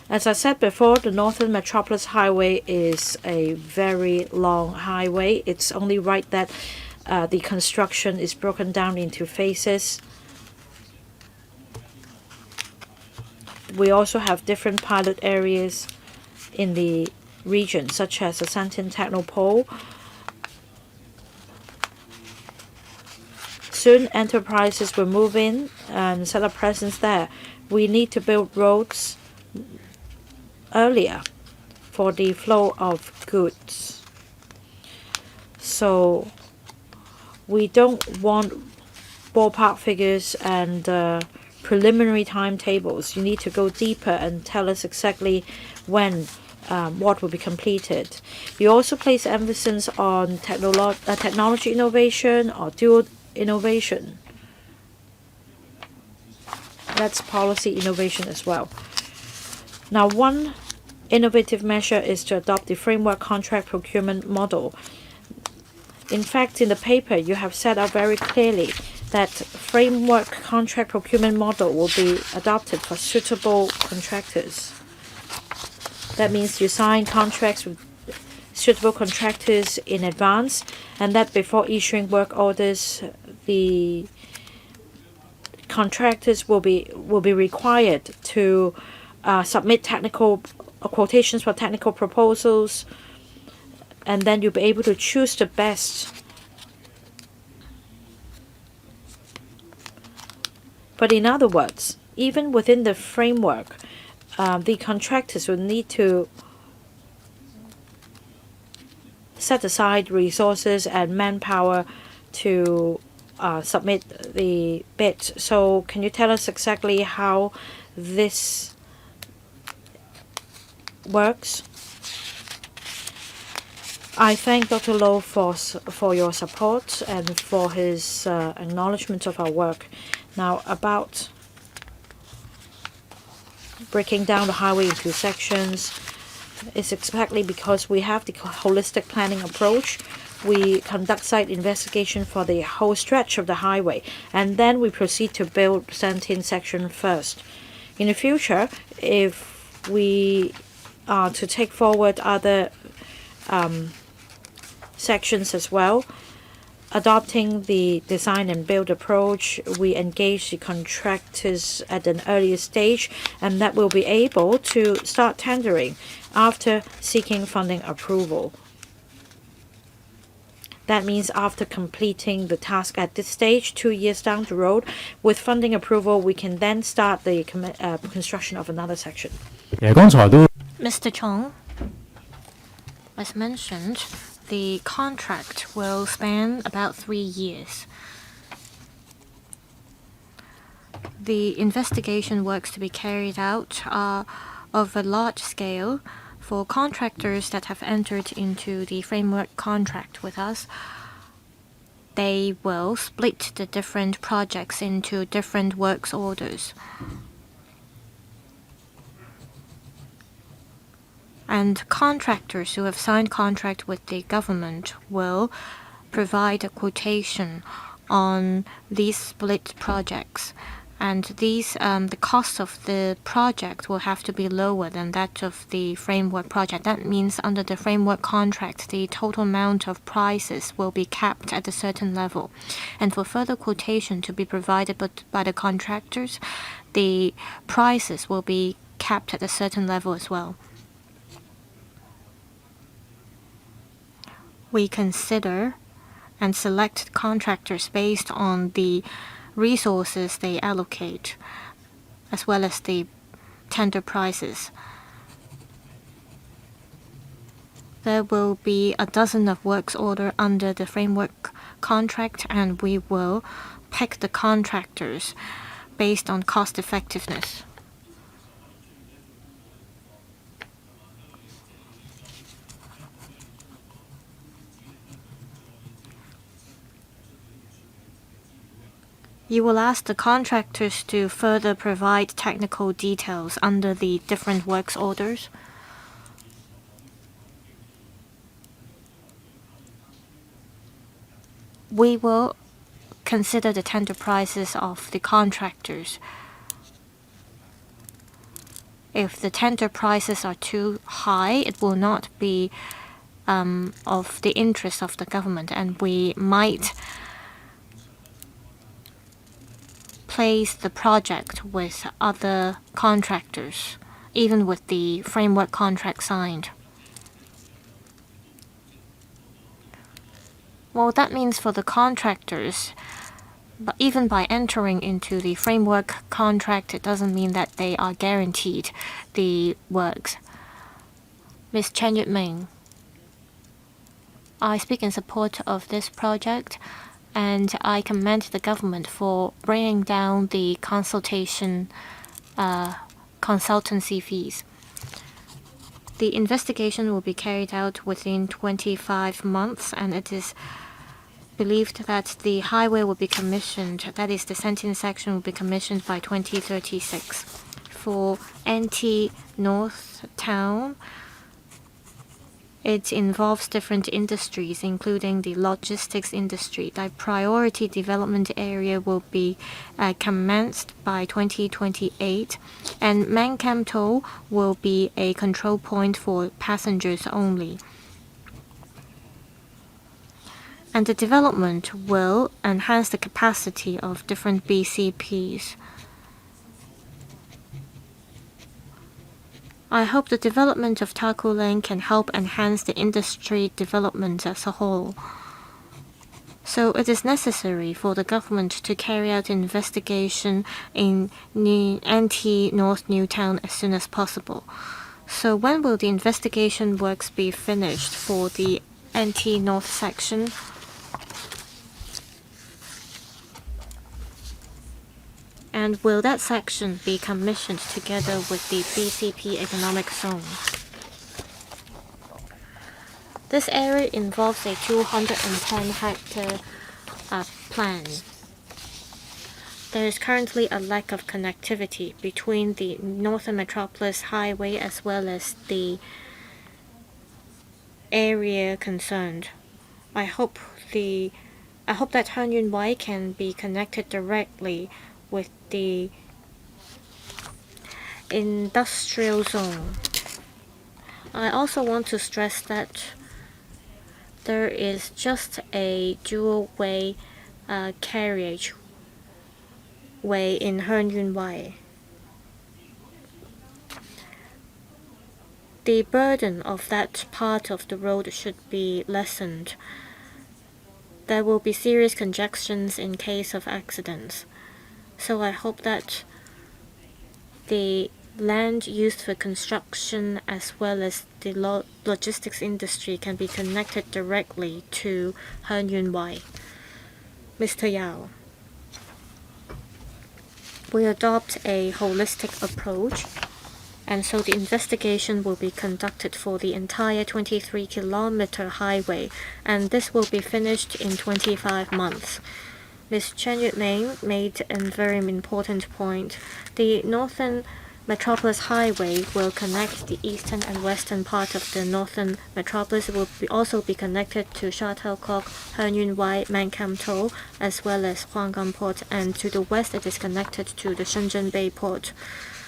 As I said before, the Northern Metropolis Highway is a very long highway. It's only right that the construction is broken down into phases. We also have different pilot areas in the region, such as the Santin Technopole. Soon enterprises will move in and set up presence there. We need to build roads earlier for the flow of goods. So we don't want ballpark figures and preliminary timetables. You need to go deeper and tell us exactly when what will be completed. We also place emphasis on technology innovation or dual innovation. That's policy innovation as well. Now, one innovative measure is to adopt the framework contract procurement model. In fact, in the paper, you have set out very clearly that framework contract procurement model will be adopted for suitable contractors. That means you sign contracts with suitable contractors in advance, and that before issuing work orders, the contractors will be required to submit technical quotations for technical proposals, and then you'll be able to choose the best. But in other words, even within the framework, the contractors will need to set aside resources and manpower to submit the bid. So can you tell us exactly how this works? I thank Dr. Low for your support and for his acknowledgement of our work. Now, about breaking down the highway into sections, it's exactly because we have the holistic planning approach. We conduct site investigation for the whole stretch of the highway, and then we proceed to build 17 sections first. In the future, if we are to take forward other sections as well, adopting the design and build approach, we engage the contractors at an earlier stage, and that will be able to start tendering after seeking funding approval. That means after completing the task at this stage, 2 years down the road, with funding approval, we can then start the construction of another section. 剛才都 Mr. Chong, as mentioned, the contract will span about 3 years. The investigation works to be carried out are of a large scale. For contractors that have entered into the framework contract with us, they will split the different projects into different works orders. And contractors who have signed contract with the government will provide a quotation on these split projects. And these, the cost of the project will have to be lower than that of the framework project. That means under the framework contract, the total amount of prices will be capped at a certain level. And for further quotation to be provided by the contractors, the prices will be capped at a certain level as well. We consider and select contractors based on the resources they allocate, as well as the tender prices. There will be a dozen of works order under the framework contract, and we will pick the contractors based on cost effectiveness. You will ask the contractors to further provide technical details under the different works orders. We will consider the tender prices of the contractors. If the tender prices are too high, it will not be of the interest of the government, and we might place the project with other contractors, even with the framework contract signed. Well, that means for the contractors, but even by entering into the framework contract, it doesn't mean that they are guaranteed the works. Ms. Chen Yutming, I speak in support of this project, and I commend the government for bringing down the consultancy fees. The investigation will be carried out within 25 months, and it is believed that the highway will be commissioned, that is, the Sentin section will be commissioned by 2036. For NT North Town, It involves different industries, including the logistics industry. The priority development area will be commenced by 2028, and Mankamto will be a control point for passengers only. And the development will enhance the capacity of different BCPs. I hope the development of Taku Lane can help enhance the industry development as a whole. So it is necessary for the government to carry out investigation in NT North Newtown as soon as possible. So when will the investigation works be finished for the NT North section? And will that section be commissioned together with the BCP economic zone? This area involves a 210-hectare plan. There is currently a lack of connectivity between the Northern Metropolis Highway as well as the area concerned. I hope that Han Yun Wai can be connected directly with the industrial zone. I also want to stress that there is just a dual-way carriage way in Han Yun Wai. The burden of that part of the road should be lessened. There will be serious congestions in case of accidents. So I hope that the land used for construction as well as the logistics industry can be connected directly to Han Yun Wai. Mr. Yao, we adopt a holistic approach, and so the investigation will be conducted for the entire 23-kilometer highway, and this will be finished in 25 months. Ms. Chen Yutming made a very important point. The Northern Metropolis Highway will connect the eastern and western part of the Northern Metropolis. It will also be connected to Sha Tau Kok, Han Yun Wai, Mankamto, as well as Huanggang Port, and to the west it is connected to the Shenzhen Bay Port.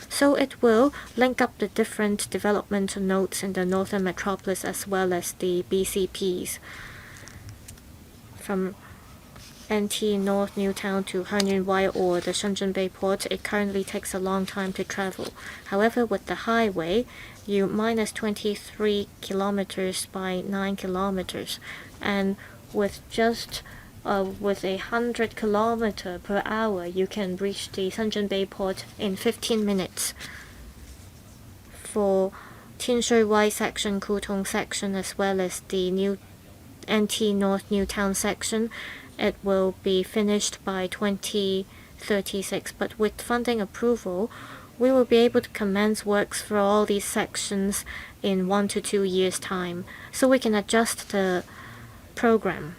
So it will link up the different development nodes in the Northern Metropolis as well as the BCPs. From NT North Newtown to Han Yun Wai or the Shenzhen Bay Port, it currently takes a long time to travel. However, with the highway, you minus 23 kilometers by 9 kilometers, and with just with 100 kilometers per hour, you can reach the Shenzhen Bay Port in 15 minutes. For Tinshui Wai section, Kutong section, as well as the new NT North Newtown section, it will be finished by 2036, but with funding approval, we will be able to commence works for all these sections in 1 to 2 years' time, so we can adjust the program.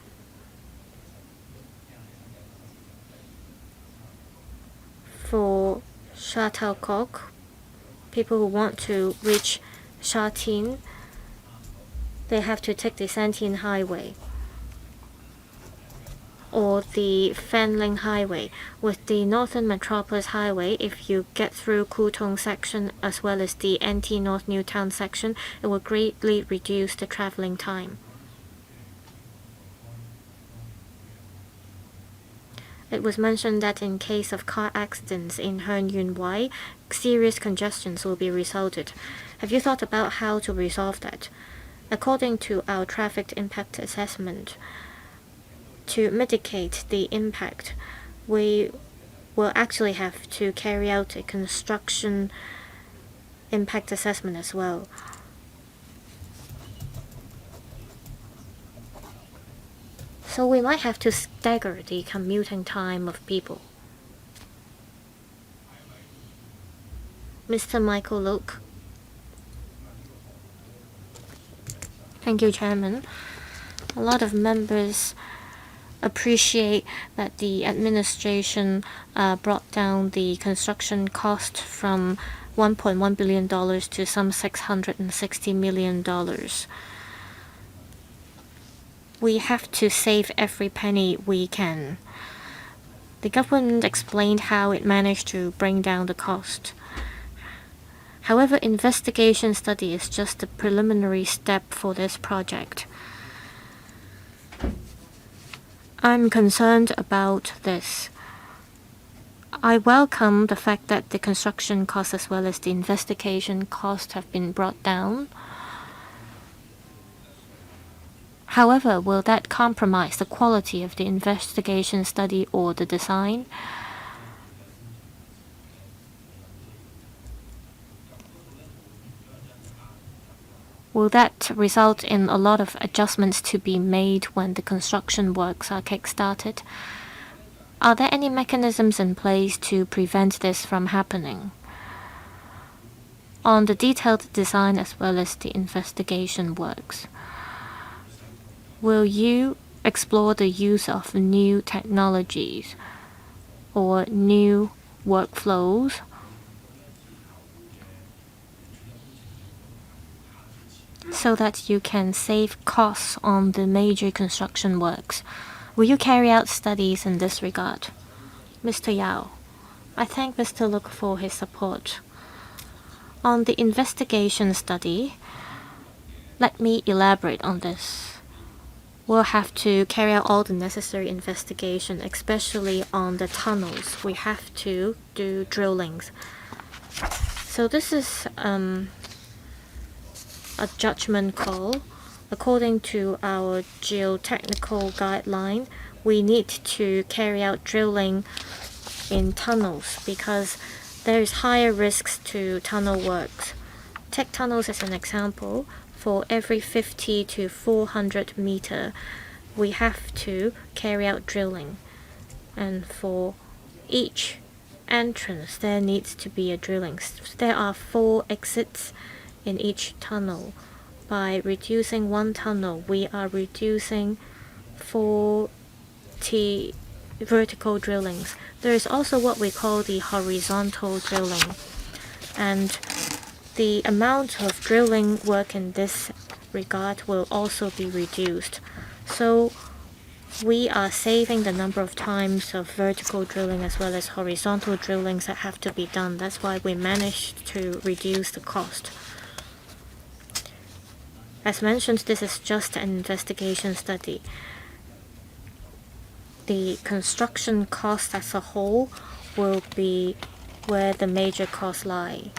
For Sha Tau Kok, people who want to reach Sha Tin, they have to take the Santin Highway or the Fanling Highway. With the Northern Metropolis Highway, if you get through Kutong section as well as the NT North Newtown section, it will greatly reduce the traveling time. It was mentioned that in case of car accidents in Han Yun Wai, serious congestions will be resulted. Have you thought about how to resolve that? According to our traffic impact assessment, to mitigate the impact, we will actually have to carry out a construction impact assessment as well. So we might have to stagger the commuting time of people. Mr. Michael Luke. Thank you, Chairman. A lot of members appreciate that the administration brought down the construction cost from $1.1 billion to some $660 million. we have to save every penny we can. The government explained how it managed to bring down the cost. However, investigation study is just a preliminary step for this project. I'm concerned about this. I welcome the fact that the construction cost as well as the investigation cost have been brought down. However, will that compromise the quality of the investigation study or the design? Will that result in a lot of adjustments to be made when the construction works are kick-started? Are there any mechanisms in place to prevent this from happening? On the detailed design as well as the investigation works, will you explore the use of new technologies or new workflows so that you can save costs on the major construction works? Will you carry out studies in this regard? Mr. Yao, I thank Mr. Look for his support. On the investigation study, let me elaborate on this. We'll have to carry out all the necessary investigation, especially on the tunnels. We have to do drillings. So this is a judgment call. According to our geotechnical guideline, we need to carry out drilling in tunnels because there is higher risks to tunnel works. Take tunnels as an example. For every 50 to 400 meter, we have to carry out drilling. And for each entrance, there needs to be a drilling. There are 4 exits in each tunnel. By reducing one tunnel, we are reducing 40 vertical drillings. There is also what we call the horizontal drilling. And the amount of drilling work in this regard will also be reduced. So we are saving the number of times of vertical drilling as well as horizontal drillings that have to be done. That's why we managed to reduce the cost. As mentioned, this is just an investigation study. The construction cost as a whole will be where the major costs lie.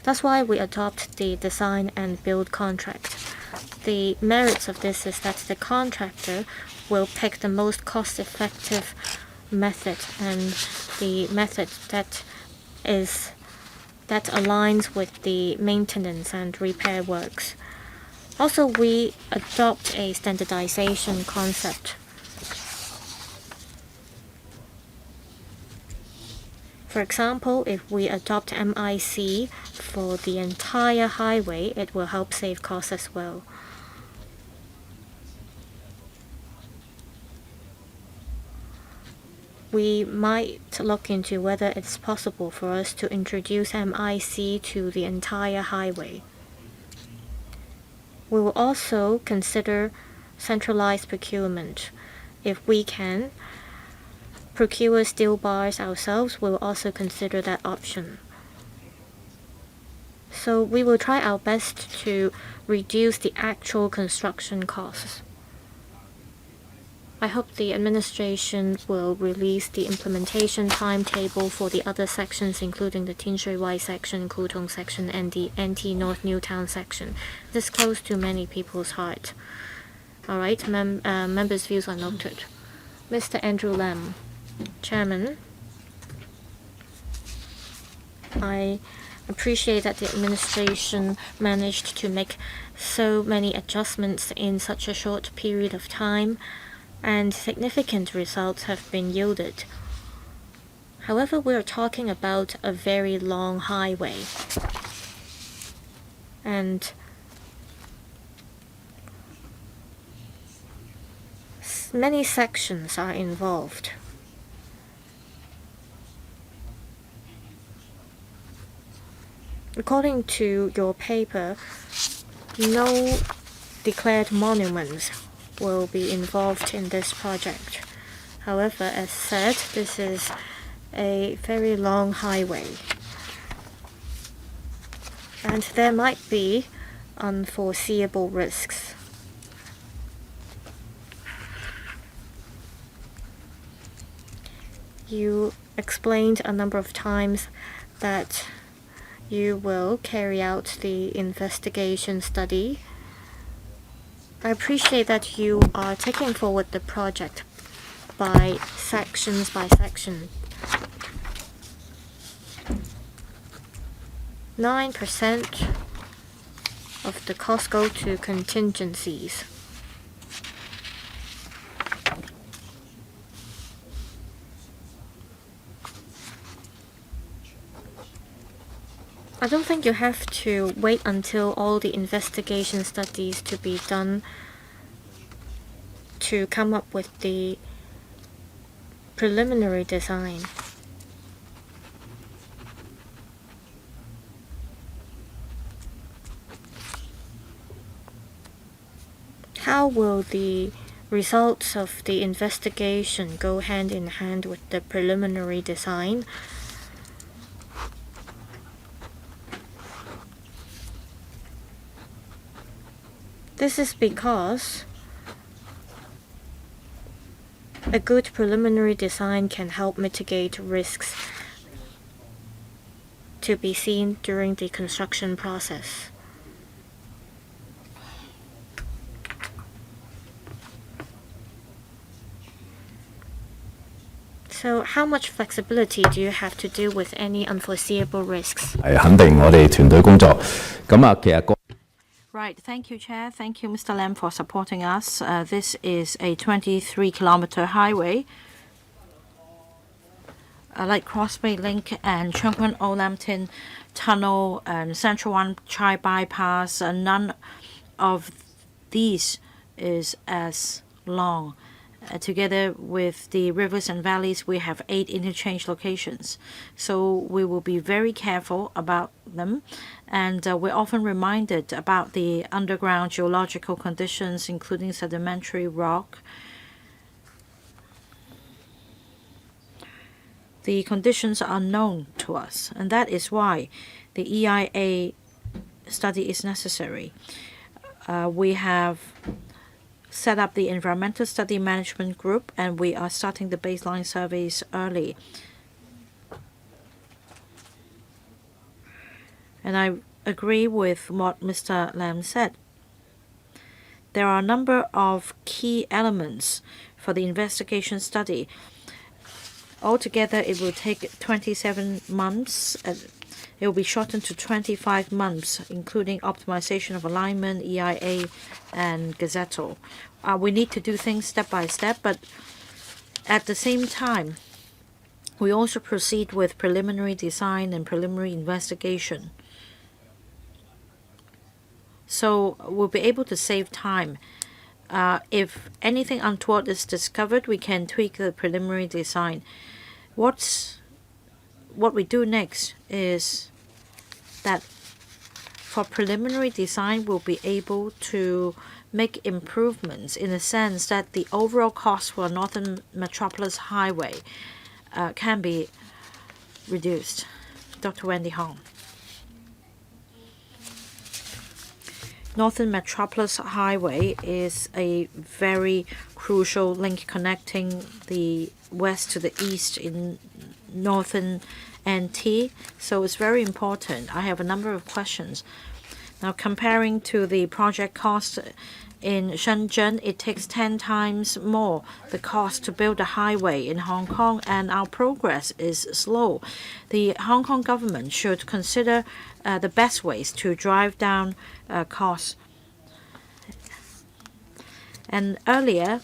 That's why we adopt the design and build contract. The merits of this is that the contractor will pick the most cost-effective method and the method that aligns with the maintenance and repair works. Also, we adopt a standardization concept. For example, if we adopt MIC for the entire highway, it will help save costs as well. We might look into whether it's possible for us to introduce MIC to the entire highway. We will also consider centralized procurement. If we can procure steel bars ourselves, we will also consider that option. So we will try our best to reduce the actual construction costs. I hope the administration will release the implementation timetable for the other sections, including the Tin Shui Wai section, Kutong section, and the NT North Newtown section. This is close to many people's heart. All right, members' views are noted. Mr. Andrew Lam, Chairman, I appreciate that the administration managed to make so many adjustments in such a short period of time, and significant results have been yielded. However, we are talking about a very long highway, and many sections are involved. According to your paper, no declared monuments will be involved in this project. However, as said, this is a very long highway, and there might be unforeseeable risks. You explained a number of times that you will carry out the investigation study. I appreciate that you are taking forward the project by section. 9% of the cost go to contingencies. I don't think you have to wait until all the investigation studies to be done to come up with the preliminary design. How will the results of the investigation go hand in hand with the preliminary design? This is because a good preliminary design can help mitigate risks to be seen during the construction process. So how much flexibility do you have to deal with any unforeseeable risks? 係肯定我哋團隊工作。咁啊，其實 Right, thank you, Chair. Thank you, Mr. Lam, for supporting us. This is a 23-kilometer highway, like Crossway Link and Chung Kwan O Lam Tin Tunnel and Central One Chai Bypass. None of these is as long. Together with the rivers and valleys, we have 8 interchange locations. So we will be very careful about them. And we're often reminded about the underground geological conditions, including sedimentary rock. The conditions are known to us, and that is why the EIA study is necessary. We have set up the Environmental Study Management Group, and we are starting the baseline surveys early. And I agree with what Mr. Lam said. There are a number of key elements for the investigation study. Altogether, it will take 27 months. It will be shortened to 25 months, including optimization of alignment, EIA, and Gazetto. We need to do things step by step, but at the same time, we also proceed with preliminary design and preliminary investigation. So we'll be able to save time. If anything untoward is discovered, we can tweak the preliminary design. What we do next is that for preliminary design, we'll be able to make improvements in the sense that the overall cost for Northern Metropolis Highway can be reduced. Dr. Wendy Hong. Northern Metropolis Highway is a very crucial link connecting the west to the east in northern NT, so it's very important. I have a number of questions. Now, comparing to the project cost in Shenzhen, it takes 10 times more the cost to build a highway in Hong Kong, and our progress is slow. The Hong Kong government should consider the best ways to drive down costs. And earlier,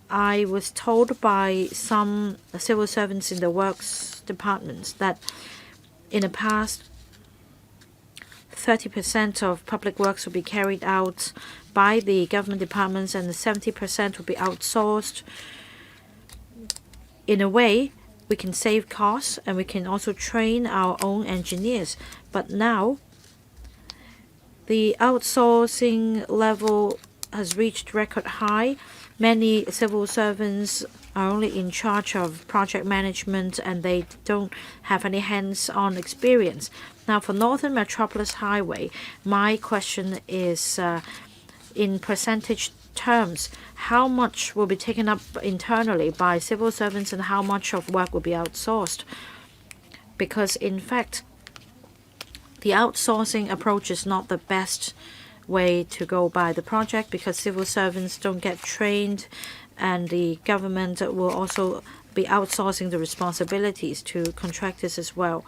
I was told by some civil servants in the works departments that in the past, 30% of public works will be carried out by the government departments and 70% will be outsourced. In a way, we can save costs and we can also train our own engineers. But now, the outsourcing level has reached record high. Many civil servants are only in charge of project management and they don't have any hands-on experience. Now, for Northern Metropolis Highway, my question is in percentage terms, how much will be taken up internally by civil servants and how much of work will be outsourced? Because in fact, the outsourcing approach is not the best way to go by the project because civil servants don't get trained and the government will also be outsourcing the responsibilities to contractors as well.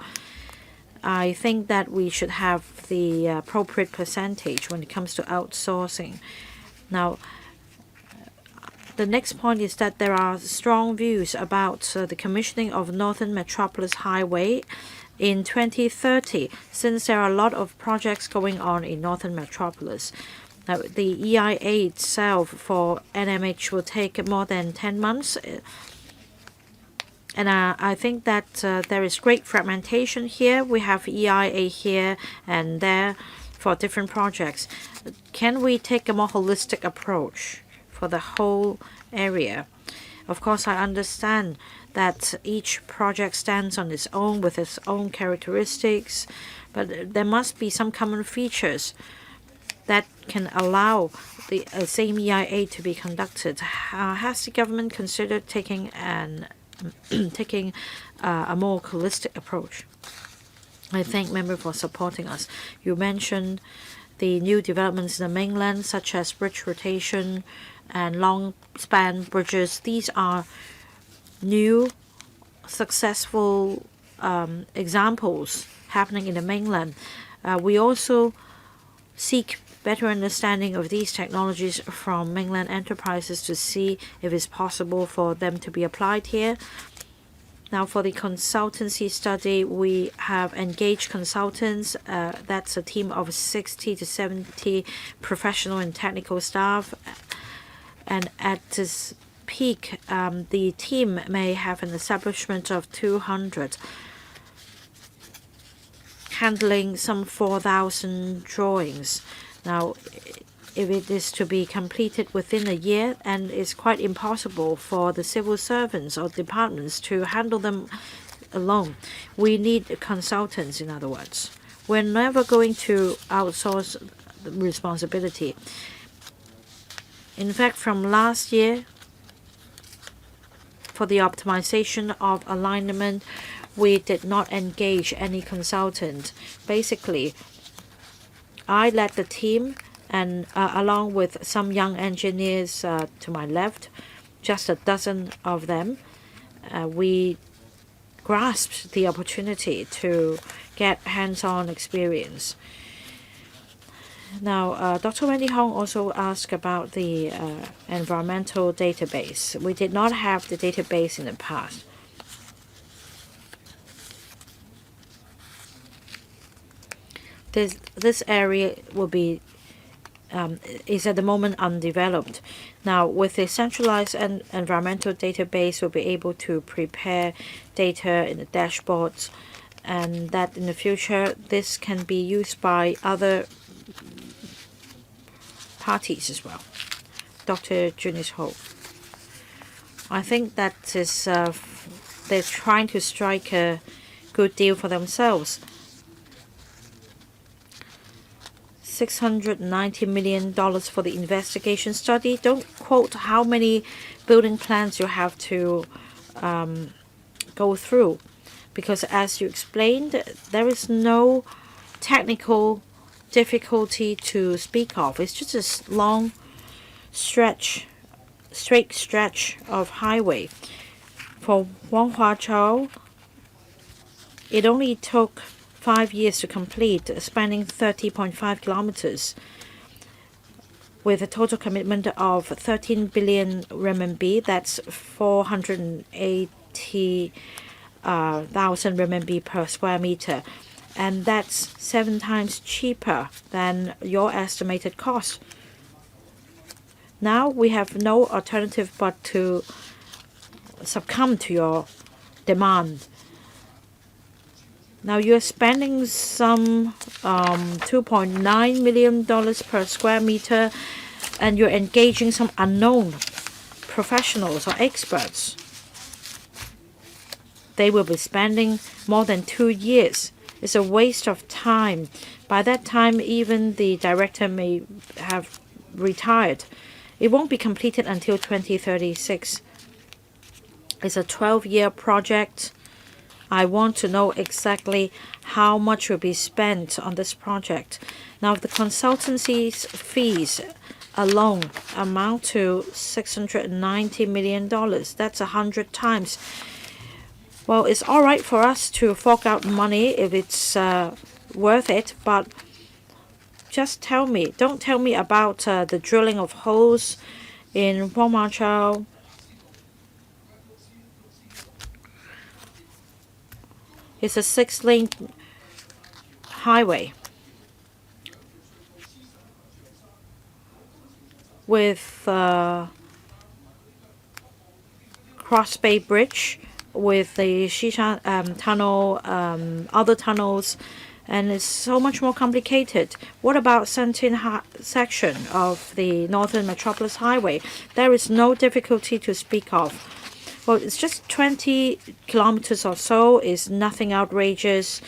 I think that we should have the appropriate percentage when it comes to outsourcing. Now, the next point is that there are strong views about the commissioning of Northern Metropolis Highway in 2030, since there are a lot of projects going on in Northern Metropolis. Now, the EIA itself for NMH will take more than 10 months. And I think that there is great fragmentation here. We have EIA here and there for different projects. Can we take a more holistic approach for the whole area? Of course, I understand that each project stands on its own with its own characteristics, but there must be some common features that can allow the same EIA to be conducted. Has the government considered taking a more holistic approach? I thank members for supporting us. You mentioned the new developments in the mainland, such as bridge rotation and long span bridges. These are new successful examples happening in the mainland. We also seek better understanding of these technologies from mainland enterprises to see if it's possible for them to be applied here. Now, for the consultancy study, we have engaged consultants. That's a team of 60 to 70 professional and technical staff. And at this peak, the team may have an establishment of 200, handling some 4,000 drawings. Now, if it is to be completed within a year, and it's quite impossible for the civil servants or departments to handle them alone, we need consultants, in other words. We're never going to outsource the responsibility. In fact, from last year, for the optimization of alignment, we did not engage any consultant. Basically, I led the team, and along with some young engineers to my left, just a dozen of them, we grasped the opportunity to get hands-on experience. Now, Dr. Wendy Hong also asked about the environmental database. We did not have the database in the past. This area will be is at the moment undeveloped. Now, with a centralized environmental database, we'll be able to prepare data in the dashboards, and that in the future this can be used by other parties as well. Dr. Junis Ho. I think that is they're trying to strike a good deal for themselves. $690 million for the investigation study. Don't quote how many building plans you have to go through, because as you explained, there is no technical difficulty to speak of. It's just a long straight stretch of highway. For Wanghuachao, it only took 5 years to complete, spanning 30.5 kilometers, with a total commitment of 13 billion renminbi. That's 480,000 renminbi per square meter, and that's 7 times cheaper than your estimated cost. Now we have no alternative but to succumb to your demand. Now you're spending some $2.9 million per square meter. and you're engaging some unknown professionals or experts. They will be spending more than 2 years. It's a waste of time. By that time, even the director may have retired. It won't be completed until 2036. It's a 12-year project. I want to know exactly how much will be spent on this project. Now, the consultancy's fees alone amount to $690 million. That's 100 times. Well, it's all right for us to fork out money if it's worth it, but just tell me. Don't tell me about the drilling of holes in Wang Ma Chao. It's a 6-lane highway with Cross Bay Bridge, with the Shisha tunnel, other tunnels, and it's so much more complicated. What about Santin section of the Northern Metropolis Highway? There is no difficulty to speak of. Well, it's just 20 kilometers or so. It's nothing outrageous.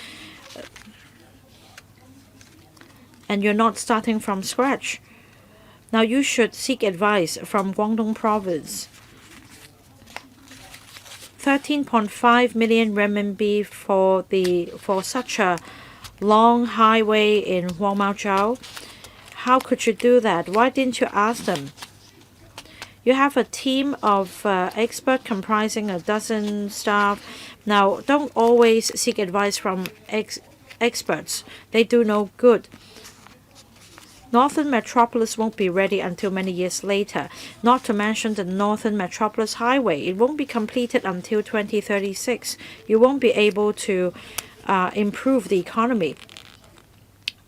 And you're not starting from scratch. Now you should seek advice from Guangdong Province. 13.5 million renminbi for such a long highway in Wang Ma Chao. How could you do that? Why didn't you ask them? You have a team of experts comprising a dozen staff. Now, don't always seek advice from experts. They do no good. Northern Metropolis won't be ready until many years later, not to mention the Northern Metropolis Highway. It won't be completed until 2036. You won't be able to improve the economy.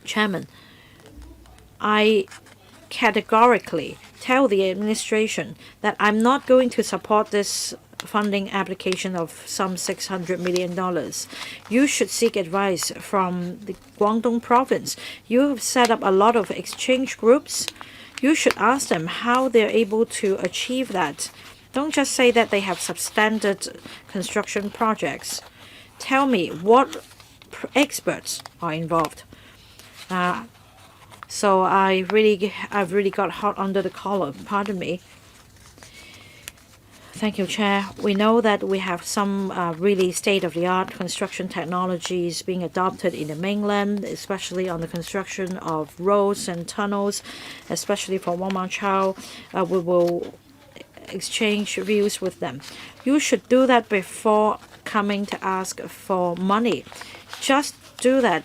Chairman, I categorically tell the administration that I'm not going to support this funding application of some $600 million. You should seek advice from the Guangdong province. You have set up a lot of exchange groups. You should ask them how they're able to achieve that. Don't just say that they have substandard construction projects. Tell me what experts are involved. So I've really got hot under the collar. Pardon me. Thank you, Chair. We know that we have some really state-of-the-art construction technologies being adopted in the mainland, especially on the construction of roads and tunnels, especially for Wang Ma Chao. We will exchange views with them. You should do that before coming to ask for money. Just do that.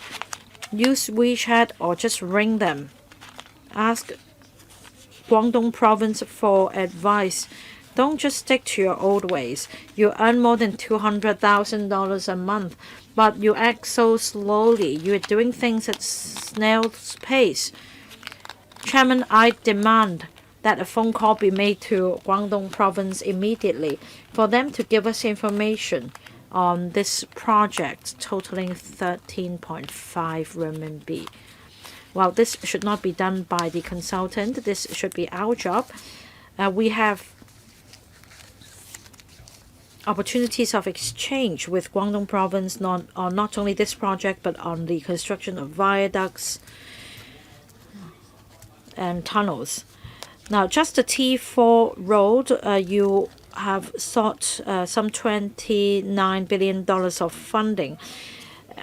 Use WeChat or just ring them. Ask Guangdong Province for advice. Don't just stick to your old ways. You earn more than $200,000 a month, but you act so slowly. You're doing things at snail's pace. Chairman, I demand that a phone call be made to Guangdong Province immediately for them to give us information on this project totaling 13.5 renminbi. Well, this should not be done by the consultant. This should be our job. We have opportunities of exchange with Guangdong Province on not only this project but on the construction of viaducts and tunnels. Now, just the T4 road, you have sought some $29 billion of funding,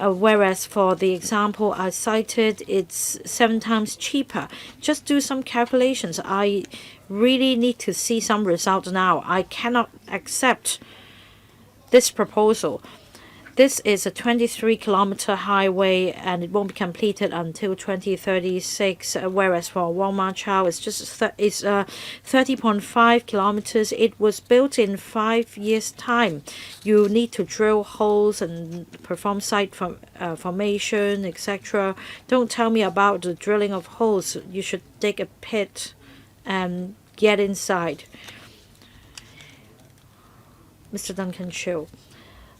whereas for the example I cited, it's 7 times cheaper. Just do some calculations. I really need to see some results now. I cannot accept this proposal. This is a 23-kilometer highway and it won't be completed until 2036, whereas for Wang Ma Chao it's just 30.5 kilometers. It was built in 5 years' time. You need to drill holes and perform site formation, etc. Don't tell me about the drilling of holes. You should dig a pit and get inside. Mr. Duncan Chiu.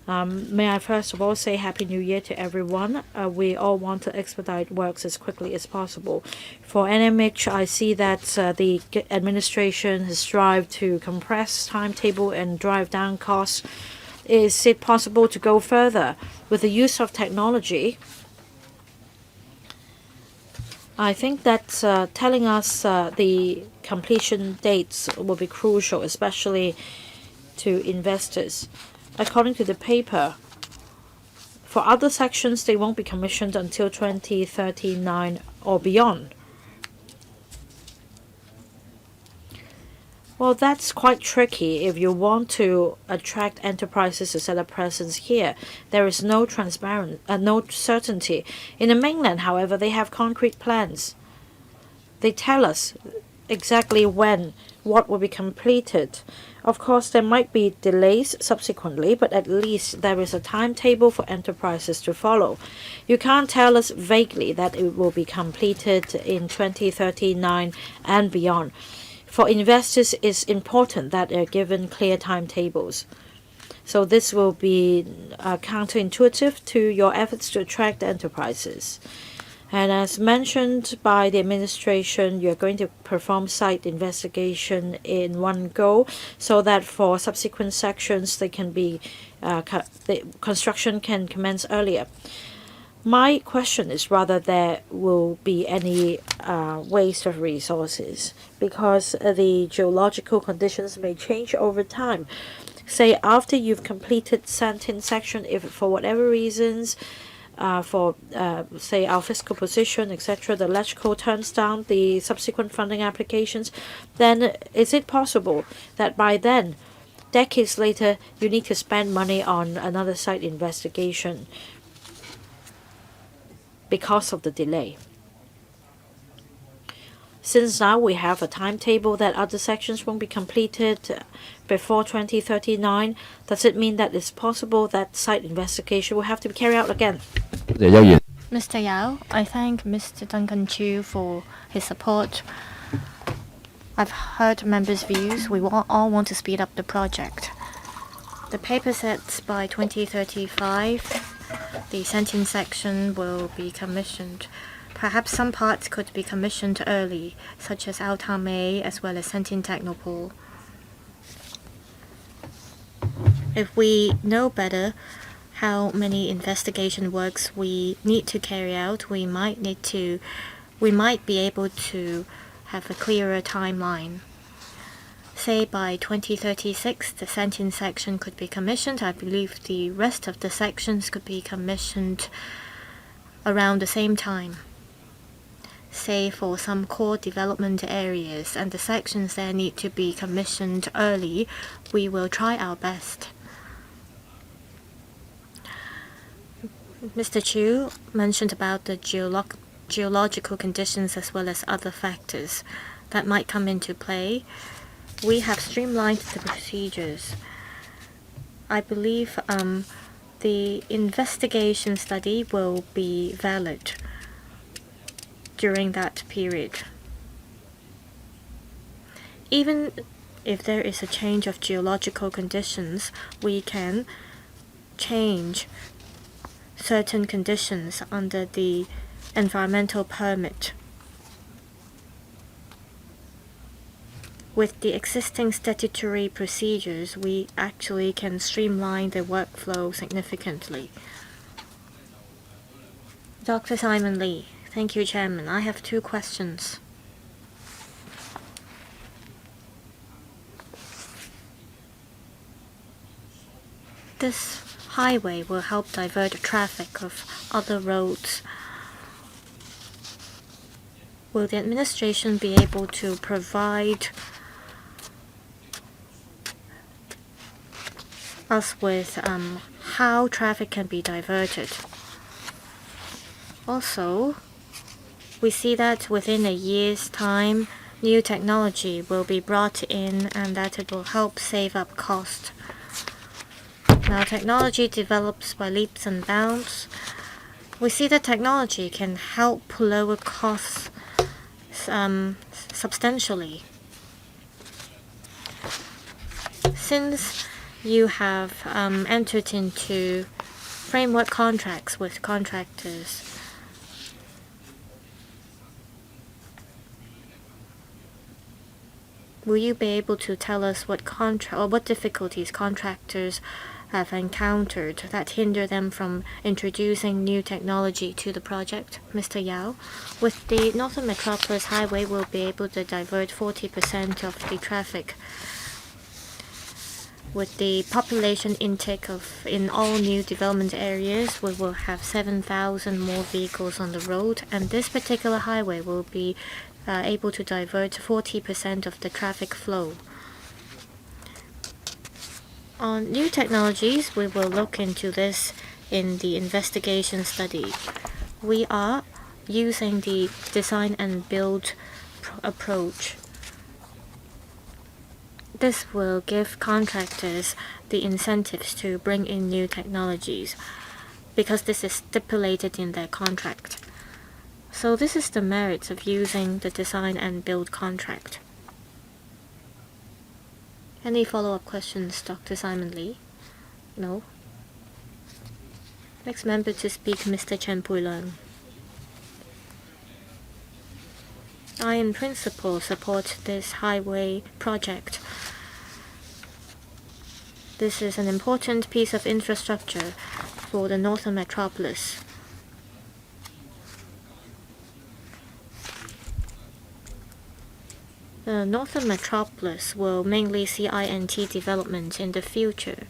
May I first of all say Happy New Year to everyone. We all want to expedite works as quickly as possible. For NMH, I see that the administration has strived to compress timetable and drive down costs. Is it possible to go further with the use of technology? I think that telling us the completion dates will be crucial, especially to investors. According to the paper, for other sections, they won't be commissioned until 2039 or beyond. Well, that's quite tricky if you want to attract enterprises to set up presence here. There is no certainty. In the mainland, however, they have concrete plans. They tell us exactly when what will be completed. Of course, there might be delays subsequently, but at least there is a timetable for enterprises to follow. You can't tell us vaguely that it will be completed in 2039 and beyond. For investors, it's important that they are given clear timetables. So this will be counterintuitive to your efforts to attract enterprises. And as mentioned by the administration, you're going to perform site investigation in one go so that for subsequent sections they can be the construction can commence earlier. My question is whether there will be any waste of resources because the geological conditions may change over time. Say after you've completed certain section, if for whatever reasons for say our fiscal position, etc., the electrical turns down the subsequent funding applications, then is it possible that by then, decades later, you need to spend money on another site investigation because of the delay? Since now we have a timetable that other sections won't be completed before 2039, does it mean that it's possible that site investigation will have to be carried out again? Mr. Yao, I thank Mr. Duncan Chu for his support. I've heard members' views. We all want to speed up the project. The paper says by 2035, the Sentin section will be commissioned. Perhaps some parts could be commissioned early, such as Altame as well as Sentin Technopole. If we know better how many investigation works we need to carry out, we might be able to have a clearer timeline. Say by 2036, the Sentin section could be commissioned. I believe the rest of the sections could be commissioned around the same time. Say for some core development areas and the sections that need to be commissioned early, we will try our best. Mr. Chu mentioned about the geological conditions as well as other factors that might come into play. We have streamlined the procedures. I believe the investigation study will be valid during that period. Even if there is a change of geological conditions, we can change certain conditions under the environmental permit. With the existing statutory procedures, we actually can streamline the workflow significantly. Dr. Simon Lee. Thank you, Chairman. I have two questions. This highway will help divert traffic of other roads. Will the administration be able to provide us with how traffic can be diverted? Also, we see that within a year's time, new technology will be brought in and that it will help save up cost. Now, technology develops by leaps and bounds. We see that technology can help lower costs substantially. Since you have entered into framework contracts with contractors. Will you be able to tell us what difficulties contractors have encountered that hinder them from introducing new technology to the project? Mr. Yao, with the Northern Metropolis Highway, we'll be able to divert 40% of the traffic. With the population intake in all new development areas, we will have 7,000 more vehicles on the road, and this particular highway will be able to divert 40% of the traffic flow. On new technologies, we will look into this in the investigation study. We are using the design and build approach. This will give contractors the incentives to bring in new technologies because this is stipulated in their contract. So this is the merits of using the design and build contract. Any follow-up questions, Dr. Simon Lee? No? Next member to speak, Mr. Chen Pui-leung. I in principle support this highway project. This is an important piece of infrastructure for the Northern Metropolis. The Northern Metropolis will mainly see INT development in the future.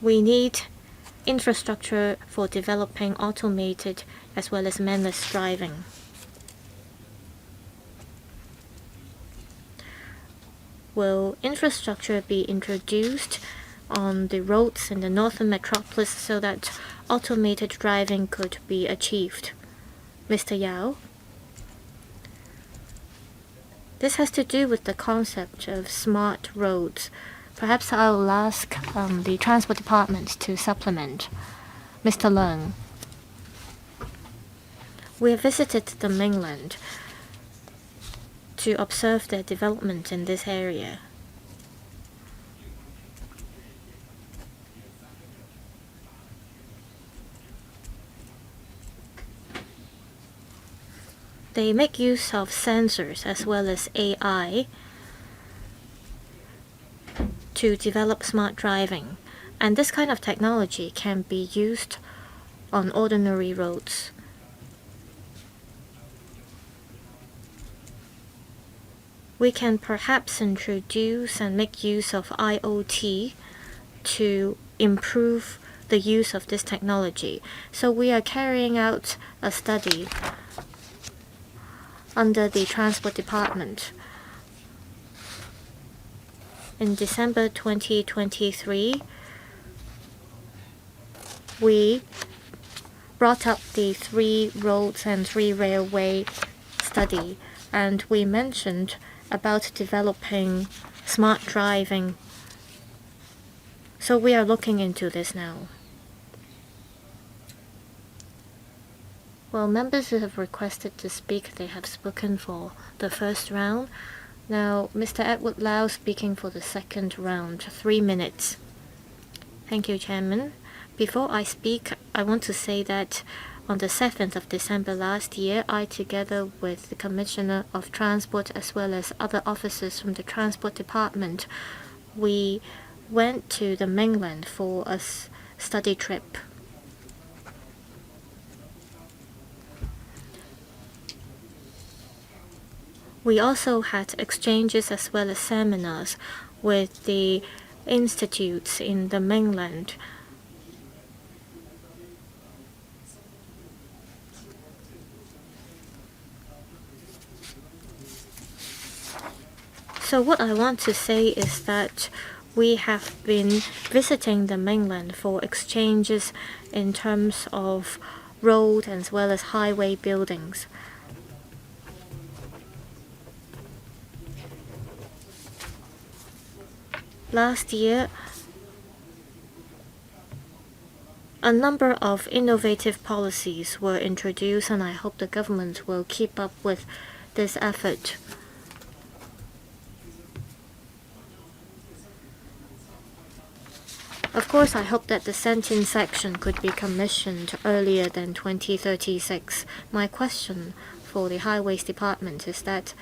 We need infrastructure for developing automated as well as manless driving. Will infrastructure be introduced on the roads in the Northern Metropolis so that automated driving could be achieved? Mr. Yao? This has to do with the concept of smart roads. Perhaps I'll ask the Transport Department to supplement. Mr. Leung. We have visited the mainland to observe the development in this area. They make use of sensors as well as AI to develop smart driving, and this kind of technology can be used on ordinary roads. We can perhaps introduce and make use of IoT to improve the use of this technology. So we are carrying out a study under the Transport Department. In December 2023, we brought up the 3 roads and 3 railway study, and we mentioned about developing smart driving. So we are looking into this now. Well, members who have requested to speak, they have spoken for the first round. Now, Mr. Edward Lau speaking for the second round, 3 minutes. Thank you, Chairman. Before I speak, I want to say that on the 7th of December last year, I, together with the Commissioner of Transport as well as other officers from the Transport Department, we went to the mainland for a study trip. We also had exchanges as well as seminars with the institutes in the mainland. So what I want to say is that we have been visiting the mainland for exchanges in terms of road as well as highway buildings. Last year, A number of innovative policies were introduced, and I hope the government will keep up with this effort. Of course, I hope that the Sentin section could be commissioned earlier than 2036. My question for the Highways Department is that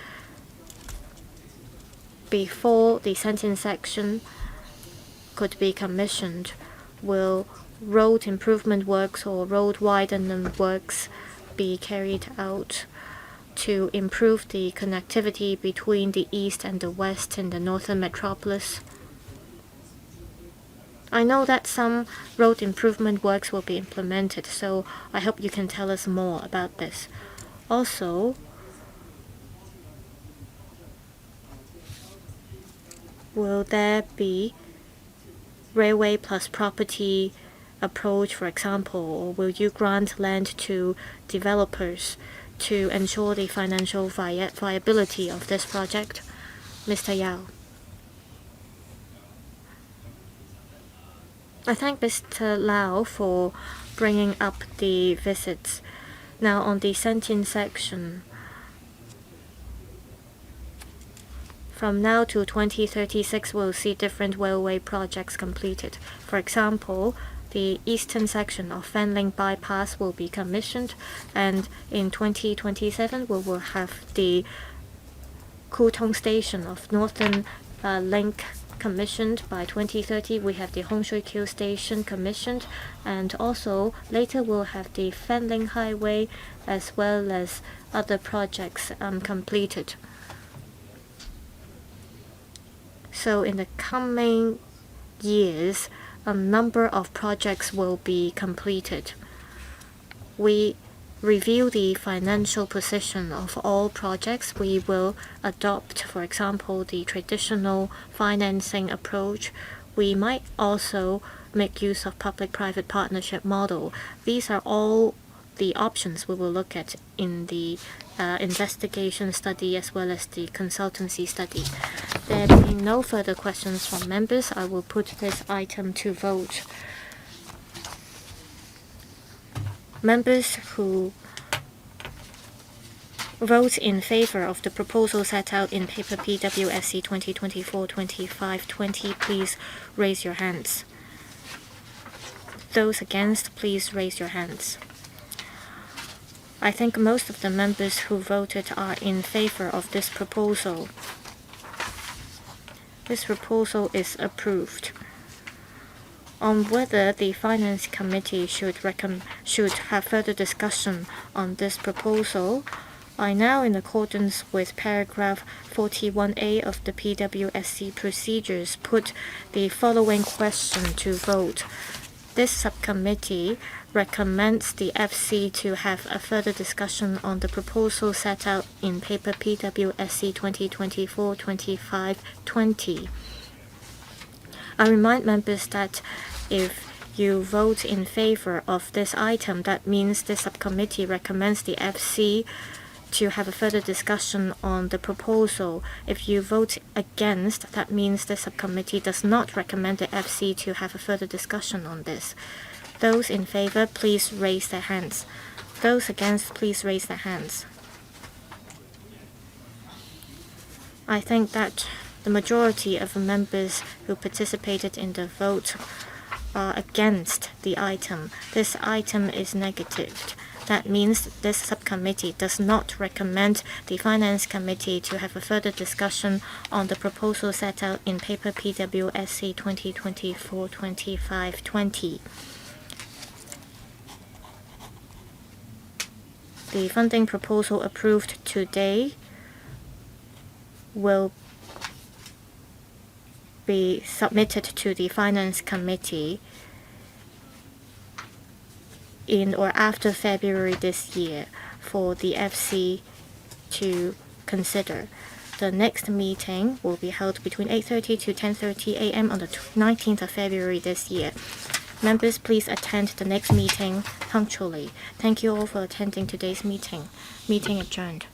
before the Sentin section could be commissioned, will road improvement works or road widening works be carried out to improve the connectivity between the east and the west in the northern metropolis? I know that some road improvement works will be implemented, so I hope you can tell us more about this. Also, will there be railway plus property approach, for example, or will you grant land to developers to ensure the financial viability of this project? Mr. Yao. I thank Mr. Lau for bringing up the visits. Now on the Sentin section, from now to 2036, we'll see different railway projects completed. For example, the eastern section of Fanling Bypass will be commissioned, and in 2027 we will have the Kutong Station of Northern Link commissioned. By 2030 we have the Hongshui Q Station commissioned, and also later we'll have the Fanling Highway as well as other projects completed. So in the coming years, a number of projects will be completed. We review the financial position of all projects. We will adopt, for example, the traditional financing approach. We might also make use of public-private partnership model. These are all the options we will look at in the investigation study as well as the consultancy study. There being no further questions from members, I will put this item to vote. Members who vote in favor of the proposal set out in paper PWSC 2024-25-20, please raise your hands. Those against, please raise your hands. I think most of the members who voted are in favor of this proposal. This proposal is approved. On whether the Finance Committee should have further discussion on this proposal, I now, in accordance with paragraph 41A of the PWSC procedures, put the following question to vote. This subcommittee recommends the FC to have a further discussion on the proposal set out in paper PWSC 2024-25-20. I remind members that if you vote in favor of this item, that means the subcommittee recommends the FC to have a further discussion on the proposal. If you vote against, that means the subcommittee does not recommend the FC to have a further discussion on this. Those in favor, please raise their hands. Those against, please raise their hands. I think that the majority of members who participated in the vote are against the item. This item is negative. That means this subcommittee does not recommend the Finance Committee to have a further discussion on the proposal set out in paper PWSC 2024-25-20. The funding proposal approved today will be submitted to the Finance Committee in or after February this year for the FC to consider. The next meeting will be held between 8:30 to 10:30 a.m. on the 19th of February this year. Members, please attend the next meeting punctually. Thank you all for attending today's meeting. Meeting adjourned.